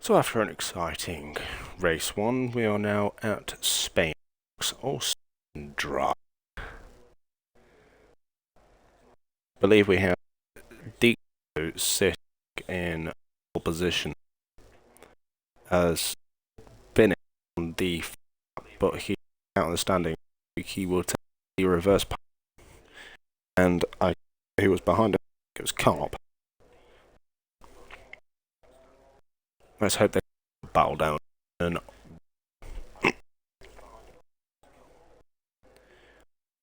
So after an exciting race 1, we are now at Spain. Also dry. I believe we have Dico sitting in pole position as spinning on the but he out of the standing. He will take the reverse pass, and who was behind him, it was Carp. Let's hope they battle down and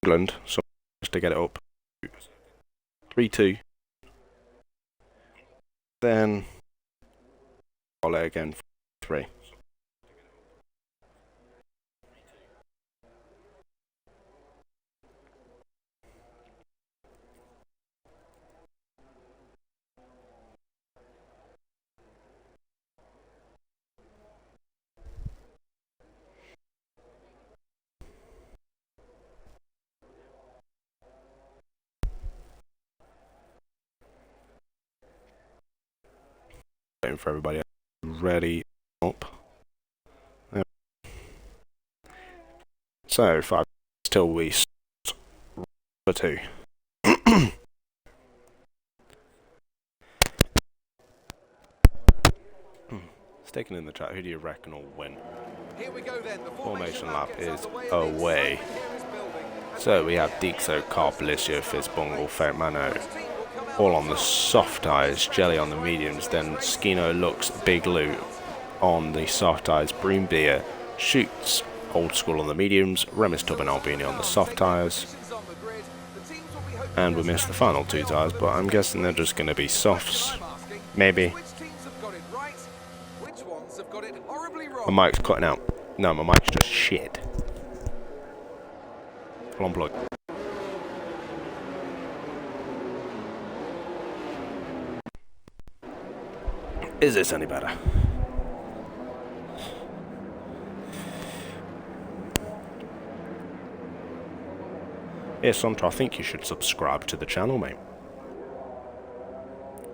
England, so just to get it up 3-2. Then volley again 3. Waiting for everybody ready up. Yep. So 5 till we start for 2. Sticking in the chat, who do you reckon will win? Here we go then. The Formation lap is underway. away. So we have Dixo, Carp, Licio, Fizzbungle, Fermano, all on the soft tyres, Jelly on the mediums, then Skino, Lux, Big Lou on the soft tyres, Bream Beer, Shoots, Old School on the mediums, Remis Tub and Albini on the soft tyres, and we missed the final 2 tyres, but I'm guessing they're just going to be softs, maybe. My mic's cutting out. No, my mic's just shit. I'll unplug. Is this any better? Yes, Santra, I think you should subscribe to the channel, mate.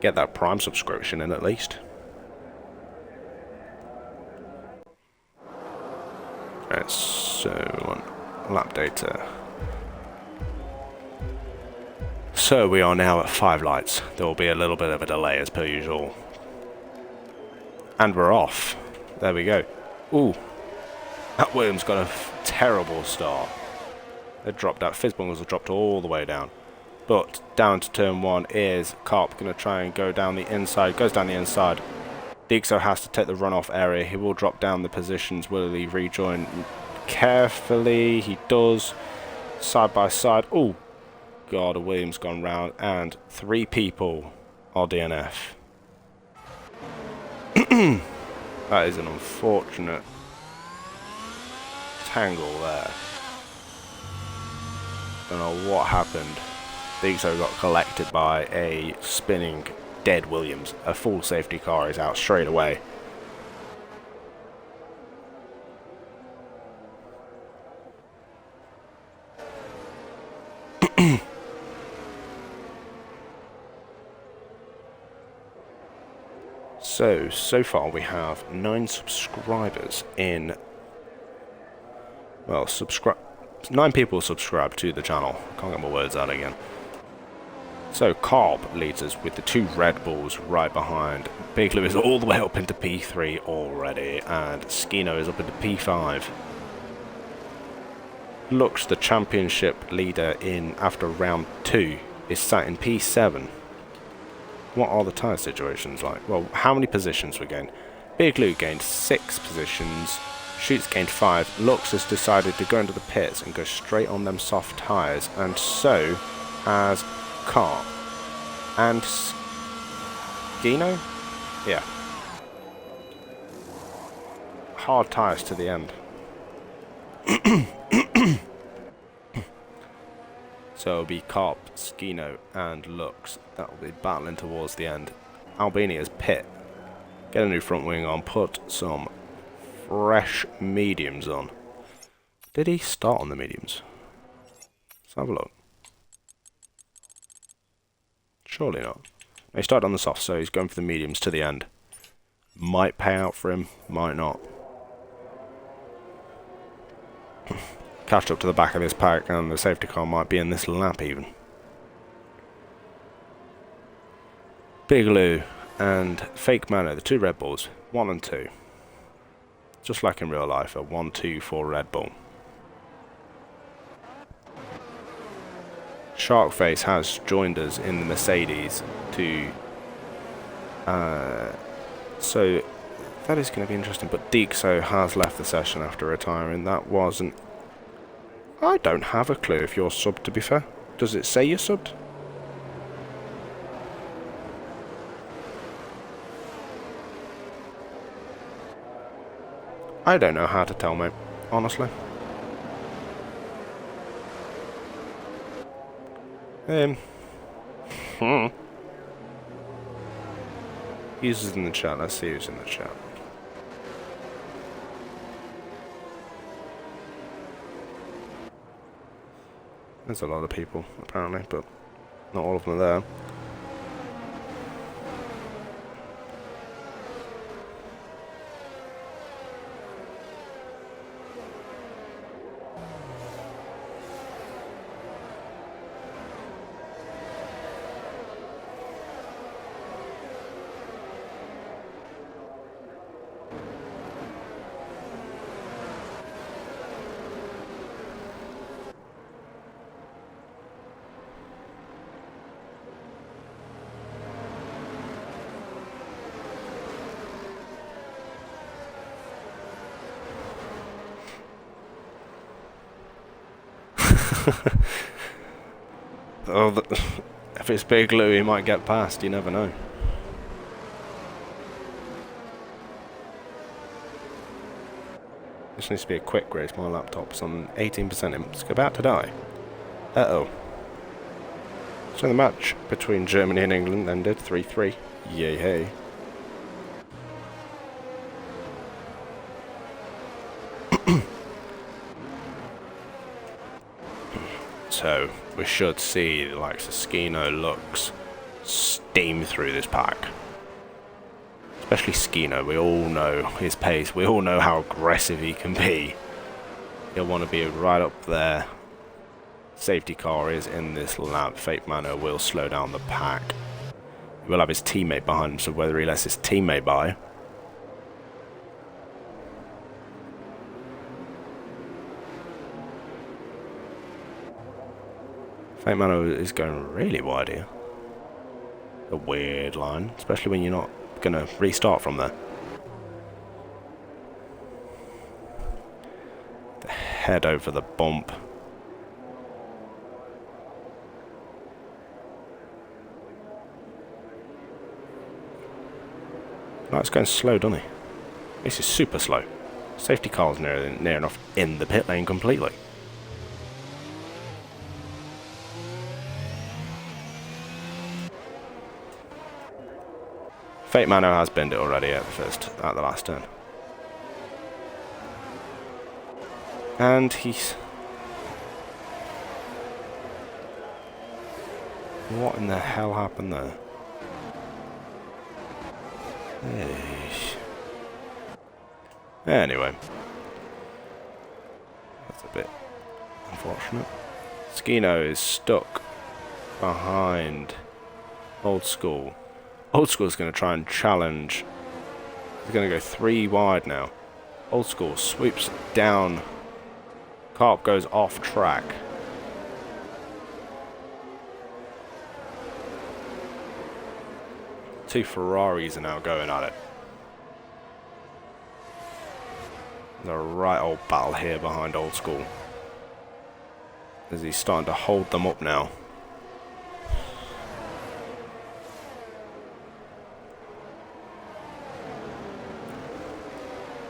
Get that Prime subscription in at least. Right, so lap data. So we are now at 5 lights. There will be a little bit of a delay as per usual. And we're off. There we go. Ooh. That Williams got a terrible start. They dropped out. Fizzbungles have dropped all the way down. But down to turn 1 is Carp going to try and go down the inside. Goes down the inside. Dixo has to take the runoff area. He will drop down the positions. Will he rejoin carefully? He does. Side by side. Oh, God, a Williams gone round. And 3 people are DNF. That is an unfortunate tangle there. Don't know what happened. Dixo got collected by a spinning dead Williams. A full safety car is out straight away. So far we have 9 subscribers in... Well, 9 people subscribe to the channel. Can't get my words out again. So Carp leads us with the 2 Red Bulls right behind. Big Lou is all the way up into P3 already, and Skino is up into P5. Lux, the championship leader in after round 2, is sat in P7. What are the tyre situations like? Well, how many positions we gained? Big Lou gained 6 positions. Shoots gained 5. Lux has decided to go into the pits and go straight on them soft tyres, and so has Carp. And Skino? Yeah. Hard tyres to the end. So it'll be Carp, Skino, and Lux that will be battling towards the end. Albini is pit. Get a new front wing on, put some fresh mediums on. Did he start on the mediums? Let's have a look. Surely not. He started on the soft, so he's going for the mediums to the end. Might pay out for him, might not. Catch up to the back of this pack, and the safety car might be in this lap even. Big Lou and Fake Mano, the two Red Bulls, 1 and 2. Just like in real life, a 1-2 for Red Bull. Sharkface has joined us in the Mercedes to... so that is going to be interesting, but Dixo has left the session after retiring. That wasn't... I don't have a clue if you're subbed, to be fair. Does it say you're subbed? I don't know how to tell, mate, honestly. Who's in the chat? Let's see who's in the chat. There's a lot of people, apparently, but not all of them are there. Oh, if it's Big Lou, he might get past. You never know. This needs to be a quick race. My laptop's on 18%. It's about to die. Uh-oh. So the match between Germany and England ended 3-3. Yay hey. So we should see the likes of Skino Lux steam through this pack. Especially Skino, we all know his pace, we all know how aggressive he can be. He'll want to be right up there. Safety car is in this lap. Fake Mano will slow down the pack. He will have his teammate behind him, so whether he lets his teammate by. Fake Mano is going really wide here. A weird line, especially when you're not going to restart from there. The head over the bump. No, it's going slow, doesn't he? This is super slow. Safety car's near enough in the pit lane completely. Fake Mano has binned it already at the last turn. And he's... What in the hell happened there? Eesh. Anyway. That's a bit unfortunate. Skino is stuck behind Old School. Old School is going to try and challenge. He's going to go 3 wide now. Old School swoops down. Carp goes off track. Two Ferraris are now going at it. There's a right old battle here behind Old School. As he's starting to hold them up now.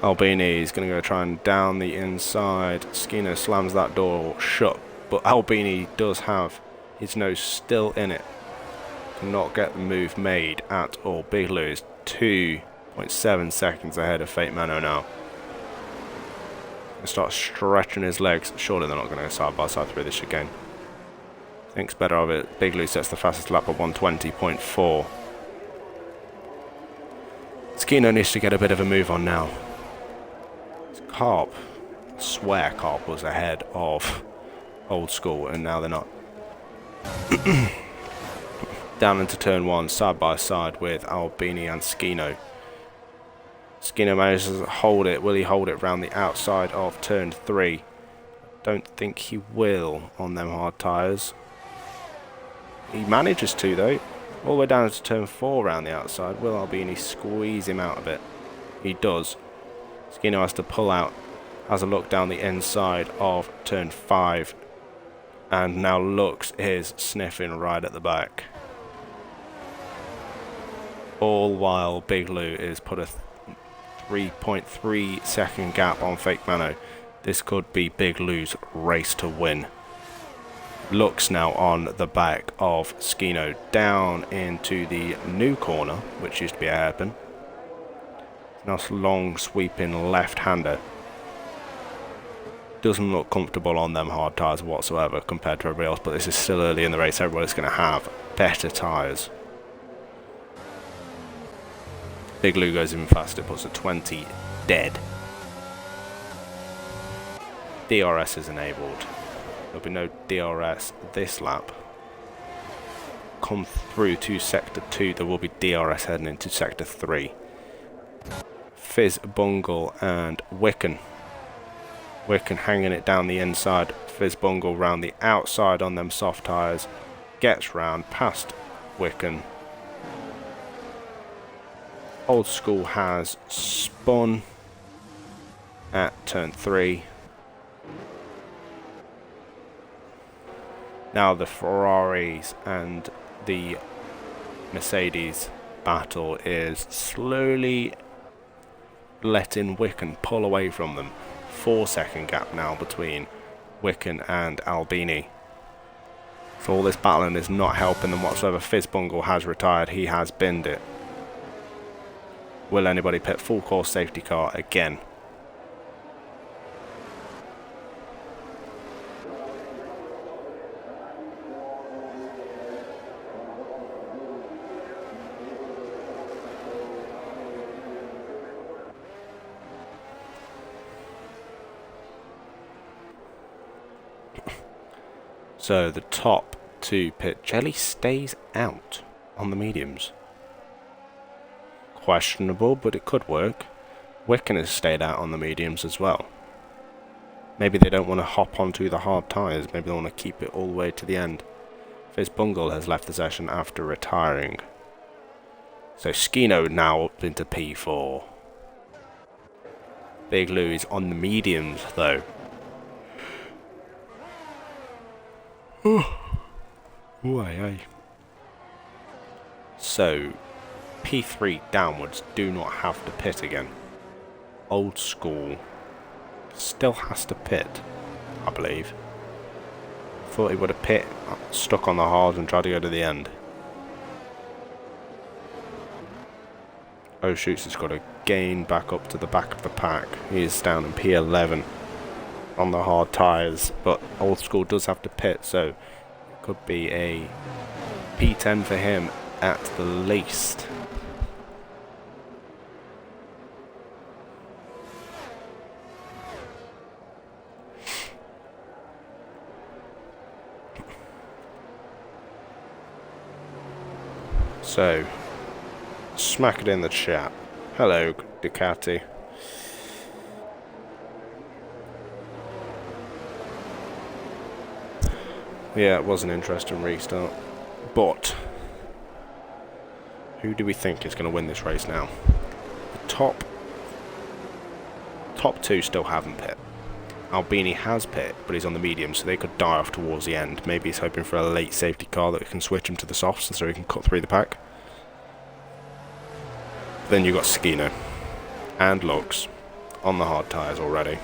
Albini is going to go try and down the inside. Skino slams that door shut, but Albini does have his nose still in it. Cannot get the move made at all. Big Lou is 2.7 seconds ahead of Fake Mano now. He'll start stretching his legs. Surely they're not going to go side by side through this again. Thinks better of it. Big Lou sets the fastest lap at 120.4. Skino needs to get a bit of a move on now. Carp, I swear Carp was ahead of Old School, and now they're not. Down into turn 1, side by side with Albini and Skino. Skino manages to hold it. Will he hold it round the outside of turn 3? Don't think he will on them hard tyres. He manages to though. All the way down to turn 4 round the outside. Will Albini squeeze him out of it? He does. Skino has to pull out. Has a look down the inside of turn 5. And now Lux is sniffing right at the back. All while Big Lou is put a 3.3 second gap on Fake Mano. This could be Big Lou's race to win. Lux now on the back of Skino down into the new corner, which used to be a hairpin. Nice long sweeping left-hander. Doesn't look comfortable on them hard tyres whatsoever compared to everybody else, but this is still early in the race. Everybody's going to have better tyres. Big Lou goes even faster, puts a 20 dead. DRS is enabled. There'll be no DRS this lap. Come through to sector 2, there will be DRS heading into sector 3. Fizz, Bungle and Wicken. Wicken hanging it down the inside. Fizz Bungle round the outside on them soft tyres. Gets round past Wicken. Old School has spun at turn 3. Now the Ferraris and the Mercedes battle is slowly letting Wicken pull away from them. 4-second gap now between Wicken and Albini. So all this battling is not helping them whatsoever. Fizzbungle has retired. He has binned it. Will anybody pit? Full course safety car again. So the top two pit. Jelly stays out on the mediums. Questionable, but it could work. Wicken has stayed out on the mediums as well. Maybe they don't want to hop onto the hard tyres. Maybe they want to keep it all the way to the end. Fizzbungle has left the session after retiring. So Skino now up into P4. Big Lou is on the mediums though. So P3 downwards do not have to pit again. Old School still has to pit, I believe. Thought he would have pit, stuck on the hard and tried to go to the end. Oh shoots has got to gain back up to the back of the pack. He is down in P11 on the hard tyres, but Old School does have to pit, so it could be a P10 for him at the least. So, smack it in the chat. Hello, Ducati. Yeah, it was an interesting restart. But, who do we think is going to win this race now? The top two still haven't pit. Albini has pit, but he's on the medium, so they could die off towards the end. Maybe he's hoping for a late safety car that can switch him to the softs so he can cut through the pack. Then you've got Skino and Lux on the hard tyres already.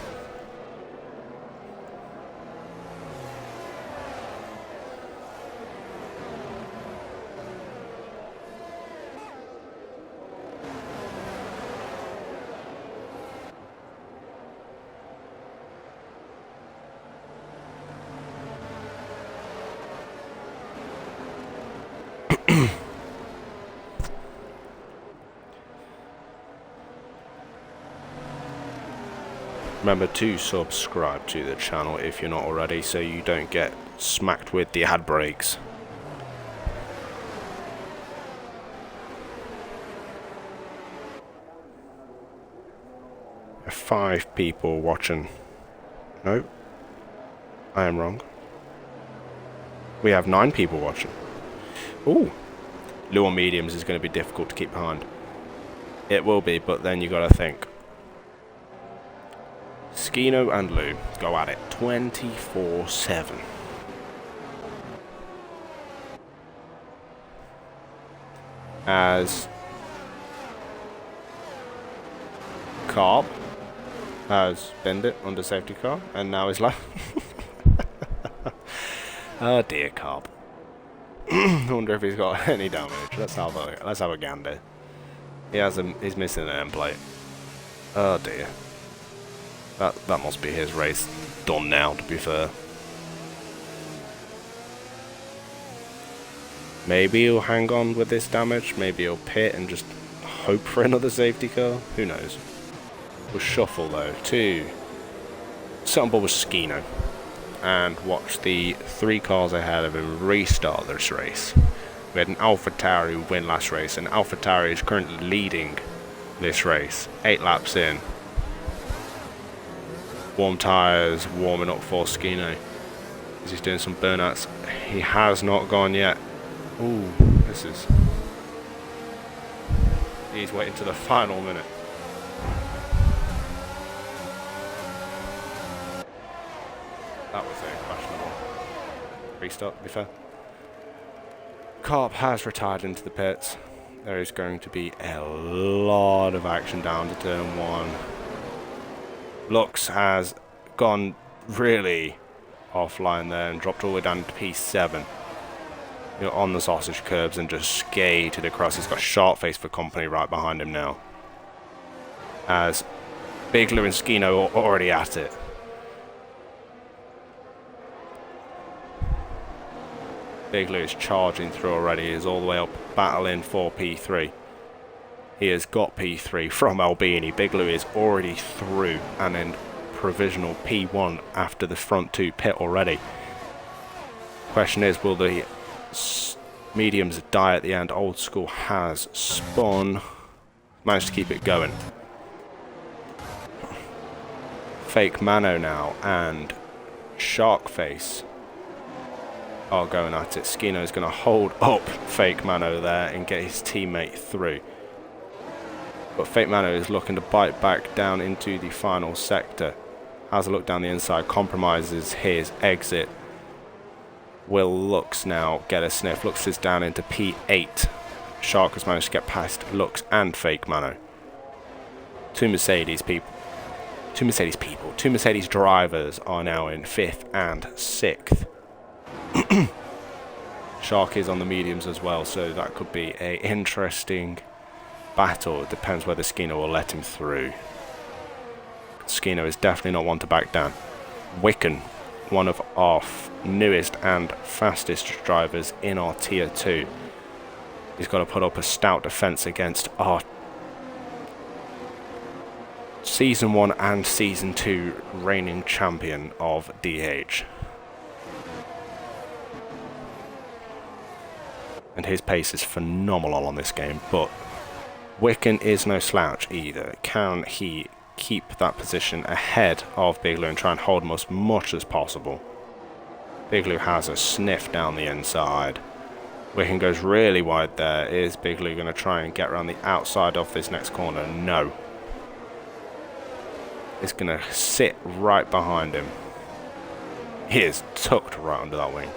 Remember to subscribe to the channel if you're not already, so you don't get smacked with the ad breaks. There are 5 people watching. No, I am wrong. We have 9 people watching. Ooh, low on mediums is going to be difficult to keep behind. It will be, but then you got to think. Skino and Lou go at it 24/7. As Carp has bent it under safety car, and now he's left. Oh dear, Carp. I wonder if he's got any damage. Let's have a gander. He's missing an end plate. Oh dear. That must be his race done now, to be fair. Maybe he'll hang on with this damage. Maybe he'll pit and just hope for another safety car. Who knows? We'll shuffle though to sit on board with Skino and watch the 3 cars ahead of him restart this race. We had an AlphaTauri win last race, and AlphaTauri is currently leading this race. 8 laps in. Warm tyres, warming up for Skino. He's doing some burnouts. He has not gone yet. Ooh, this is... He's waiting to the final minute. That was a questionable restart, to be fair. Carp has retired into the pits. There is going to be a lot of action down to turn 1. Lux has gone really offline there and dropped all the way down to P7. You know, on the sausage curbs and just skated across. He's got Sharkface for company right behind him now. As Big Lou and Skino are already at it. Big Lou is charging through already. He's all the way up, battling for P3. He has got P3 from Albini. Big Lou is already through and in provisional P1 after the front 2 pit already. Question is, will the mediums die at the end? Old School has spun. Managed to keep it going. Fake Mano now and Sharkface are going at it. Skino is going to hold up Fake Mano there and get his teammate through. But Fake Mano is looking to bite back down into the final sector. Has a look down the inside, compromises his exit. Will Lux now get a sniff? Lux is down into P8. Shark has managed to get past Lux and Fake Mano. Two Mercedes drivers are now in 5th and 6th. Shark is on the mediums as well, so that could be an interesting battle. It depends whether Skino will let him through. Skino is definitely not one to back down. Wicken, one of our newest and fastest drivers in our tier 2. He's got to put up a stout defense against our Season 1 and Season 2 reigning champion of DH. And his pace is phenomenal on this game, but Wicken is no slouch either. Can he keep that position ahead of Big Lou and try and hold him as much as possible? Big Lou has a sniff down the inside. Wicken goes really wide there. Is Big Lou going to try and get around the outside of this next corner? No. It's going to sit right behind him. He is tucked right under that wing.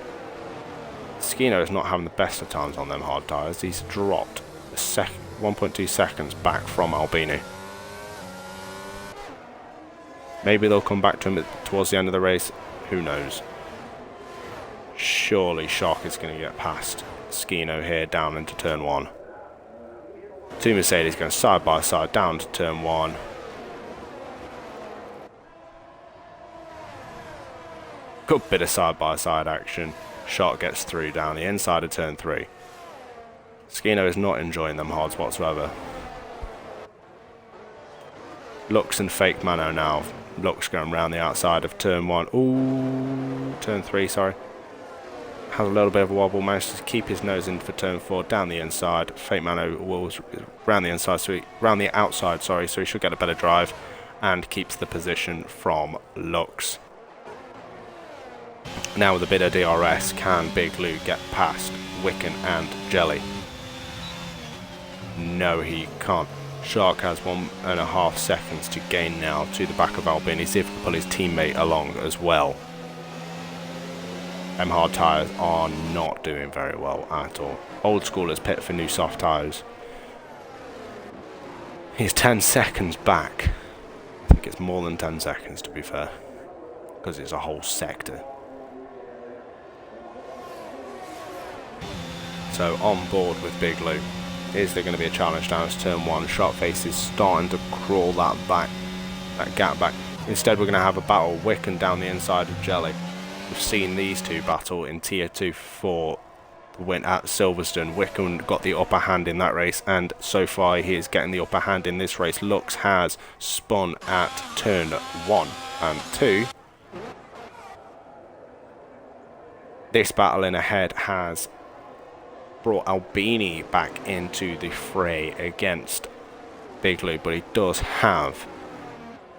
Skino is not having the best of times on them hard tyres. He's dropped 1.2 seconds back from Albini. Maybe they'll come back to him towards the end of the race. Who knows? Surely Shark is going to get past Skino here down into turn 1. Two Mercedes going side by side down to turn 1. Good bit of side by side action. Shark gets through down the inside of turn 3. Skino is not enjoying them hards whatsoever. Lux and Fake Mano now. Lux going round the outside of turn 1. Ooh, turn 3, sorry. Has a little bit of a wobble, managed to keep his nose in for turn 4, down the inside. Fake Mano was round the inside, round the outside, sorry, so he should get a better drive and keeps the position from Lux. Now with a bit of DRS, can Big Lou get past Wiccan and Jelly? No, he can't. Shark has 1.5 seconds to gain now to the back of Albini, see if he can pull his teammate along as well. Hard tyres are not doing very well at all. Old Schoolers pit for new soft tyres. He's 10 seconds back. I think it's more than 10 seconds to be fair, because it's a whole sector. So on board with Big Lou. Is there going to be a challenge down as turn 1? Sharkface is starting to crawl that gap back. Instead we're going to have a battle Wiccan down the inside of Jelly. We've seen these two battle in tier 2 for the win at Silverstone. Wiccan got the upper hand in that race, and so far he is getting the upper hand in this race. Lux has spun at turn 1 and 2. This battle in ahead has brought Albini back into the fray against Big Lou, but he does have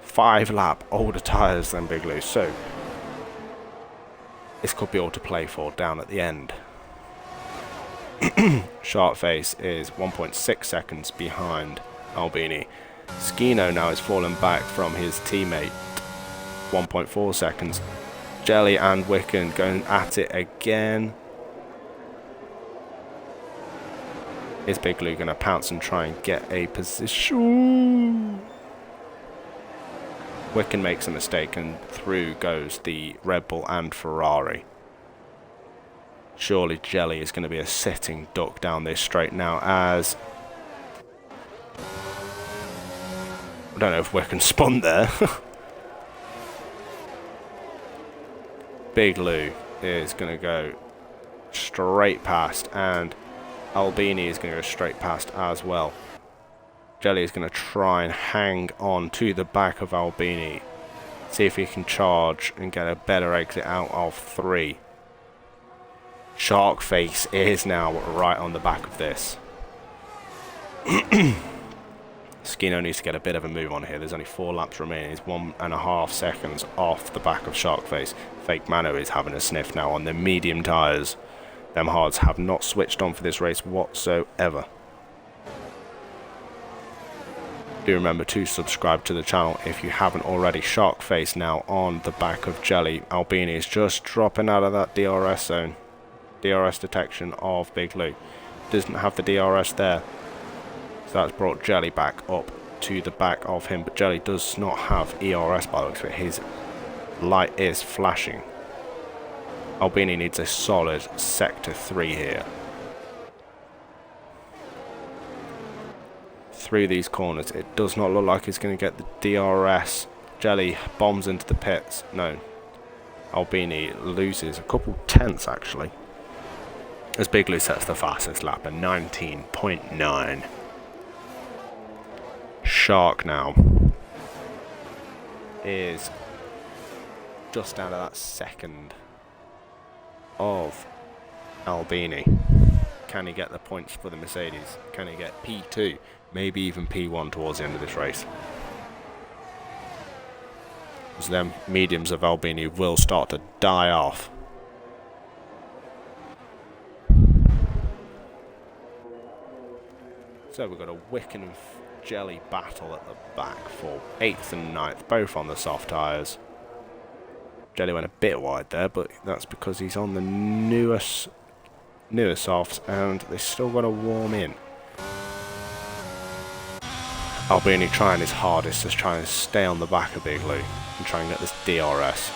5 lap older tyres than Big Lou, so this could be all to play for down at the end. Sharkface is 1.6 seconds behind Albini. Skino now is fallen back from his teammate, 1.4 seconds. Jelly and Wiccan going at it again. Is Big Lou going to pounce and try and get a position? Wiccan makes a mistake and through goes the Red Bull and Ferrari. Surely Jelly is going to be a sitting duck down this straight now, as I don't know if Wiccan spun there. Big Lou is going to go straight past, and Albini is going to go straight past as well. Jelly is going to try and hang on to the back of Albini. See if he can charge and get a better exit out of 3. Sharkface is now right on the back of this. Skino needs to get a bit of a move on here. There's only 4 laps remaining. He's 1.5 seconds off the back of Sharkface. Fake Mano is having a sniff now on the medium tyres. Them hards have not switched on for this race whatsoever. Do remember to subscribe to the channel if you haven't already. Sharkface now on the back of Jelly. Albini is just dropping out of that DRS zone. DRS detection of Big Lou. Doesn't have the DRS there. So that's brought Jelly back up to the back of him. But Jelly does not have ERS by the looks of it. His light is flashing. Albini needs a solid sector 3 here. Through these corners, it does not look like he's going to get the DRS. Jelly bombs into the pits. No. Albini loses a couple tenths actually, as Big Lou sets the fastest lap at 19.9. Shark now is just out of that second of Albini. Can he get the points for the Mercedes? Can he get P2? Maybe even P1 towards the end of this race. As them mediums of Albini will start to die off. So we've got a Wiccan and Jelly battle at the back for 8th and 9th, both on the soft tyres. Jelly went a bit wide there, but that's because he's on the newer softs and they're still going to warm in. Albini trying his hardest to try and stay on the back of Big Lou and try and get this DRS.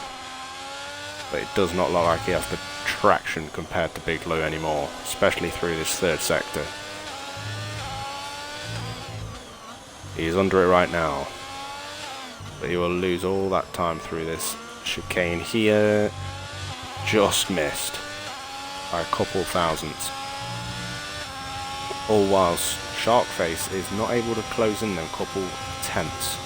But it does not look like he has the traction compared to Big Lou anymore, especially through this 3rd sector. He's under it right now, but he will lose all that time through this chicane here. Just missed by a couple thousandths. All whilst Sharkface is not able to close in them couple tenths.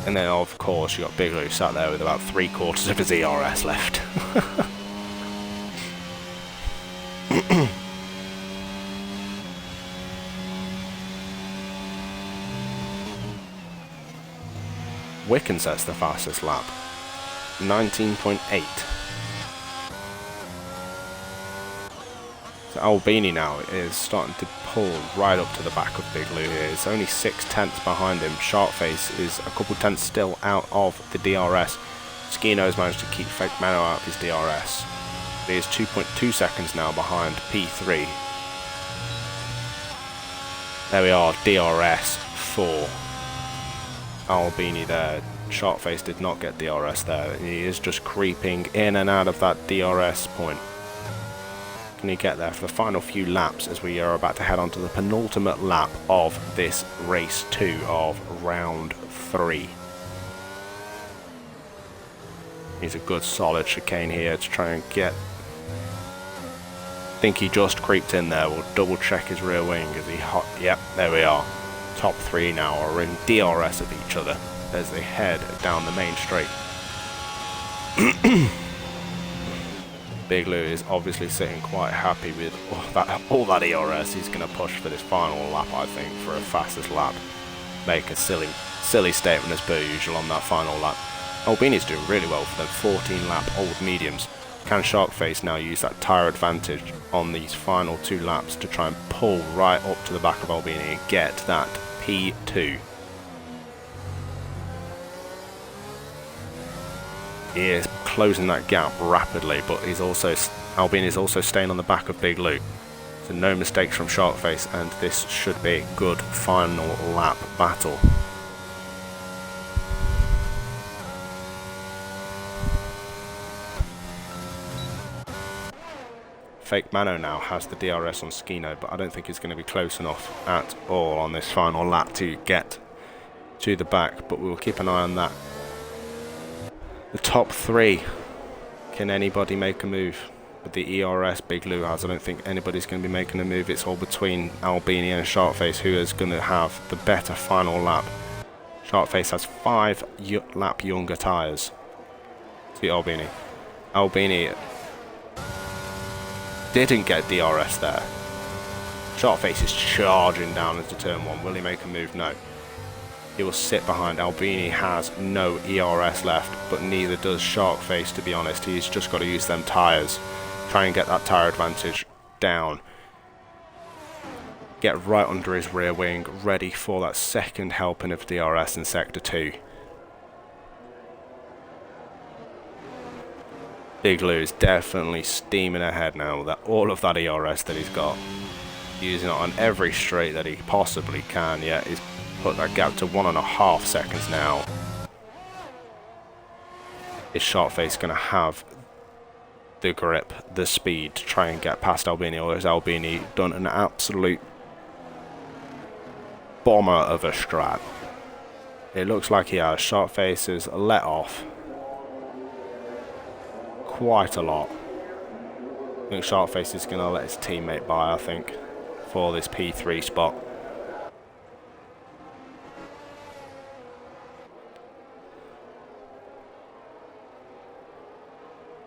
And then of course you got Big Lou sat there with about 3/4 of his ERS left. Wicken sets the fastest lap, 19.8. So Albini now is starting to pull right up to the back of Big Lou here. It's only 6/10 behind him. Sharkface is a couple tenths still out of the DRS. Skino's managed to keep Fake Mano out of his DRS. He is 2.2 seconds now behind P3. There we are, DRS 4. Albini there. Sharkface did not get DRS there. He is just creeping in and out of that DRS point. Can he get there for the final few laps as we are about to head on to the penultimate lap of this race 2 of round 3. He's a good solid chicane here to try and get. I think he just creeped in there. We'll double check his rear wing as he yep, there we are. Top 3 now are in DRS of each other as they head down the main straight. Big Lou is obviously sitting quite happy with all that ERS. He's going to push for this final lap, I think, for a fastest lap. Make a silly statement as per usual on that final lap. Albini's doing really well for the 14-lap old mediums. Can Sharkface now use that tyre advantage on these final 2 laps to try and pull right up to the back of Albini and get that P2? He is closing that gap rapidly, but Albini is also staying on the back of Big Lou. So no mistakes from Sharkface, and this should be a good final lap battle. Fake Mano now has the DRS on Skino, but I don't think it's going to be close enough at all on this final lap to get to the back, but we'll keep an eye on that. The top 3, can anybody make a move? With the ERS Big Lou has, I don't think anybody's going to be making a move. It's all between Albini and Sharkface who is going to have the better final lap. Sharkface has 5 lap younger tyres to Albini. Albini didn't get DRS there. Sharkface is charging down into turn 1. Will he make a move? No. He will sit behind. Albini has no ERS left, but neither does Sharkface, to be honest. He's just got to use them tyres. Try and get that tyre advantage down. Get right under his rear wing, ready for that second helping of DRS in Sector 2. Big Lou is definitely steaming ahead now with all of that ERS that he's got. Using it on every straight that he possibly can, yet he's put that gap to 1.5 seconds now. Is Sharkface going to have the grip, the speed to try and get past Albini, or has Albini done an absolute bomber of a strat? It looks like he has. Sharkface has let off quite a lot. I think Sharkface is going to let his teammate by, I think, for this P3 spot.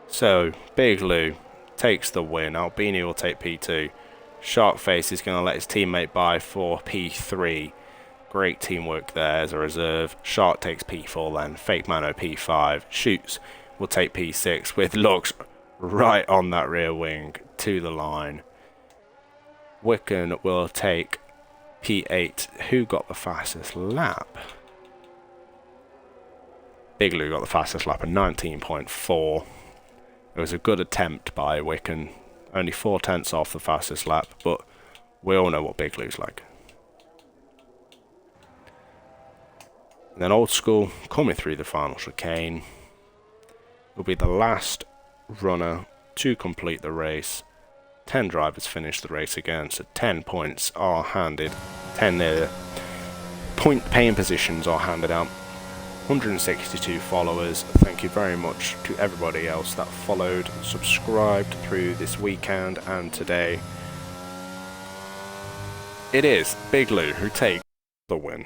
So, Big Lou takes the win. Albini will take P2. Sharkface is going to let his teammate by for P3. Great teamwork there as a reserve. Shark takes P4 then. Fake Mano P5. Shoots will take P6 with looks right on that rear wing to the line. Wicken will take P8. Who got the fastest lap? Big Lou got the fastest lap at 19.4. It was a good attempt by Wicken. Only 4/10 off the fastest lap, but we all know what Big Lou's like. And then Old School coming through the final chicane. Will be the last runner to complete the race. 10 drivers finish the race again, so 10 points are handed. 10 point paying positions are handed out. 162 followers. Thank you very much to everybody else that followed, subscribed through this weekend and today. It is Big Lou who takes the win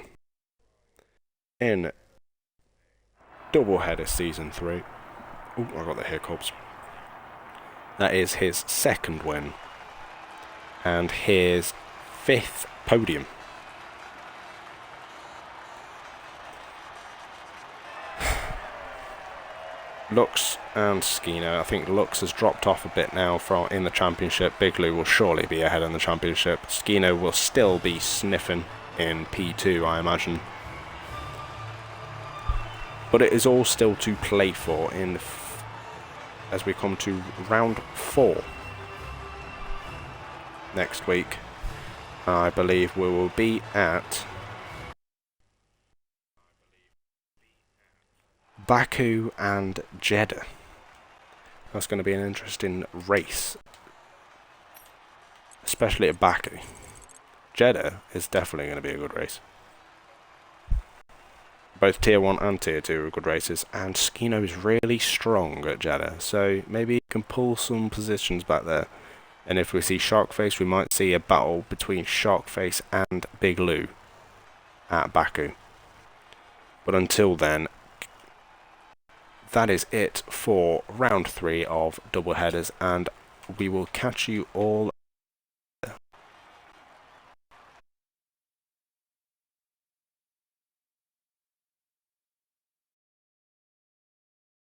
in doubleheader season 3. Oh, I got the hiccups. That is his second win and his 5th podium. Lux and Skino. I think Lux has dropped off a bit now in the championship. Big Lou will surely be ahead in the championship. Skino will still be sniffing in P2, I imagine. But it is all still to play for as we come to round 4 next week. I believe we will be at Baku and Jeddah. That's going to be an interesting race, especially at Baku. Jeddah is definitely going to be a good race. Both Tier 1 and Tier 2 are good races, and Skino is really strong at Jeddah, so maybe he can pull some positions back there. And if we see Sharkface, we might see a battle between Sharkface and Big Lou at Baku. But until then, that is it for round 3 of double headers, and we will catch you all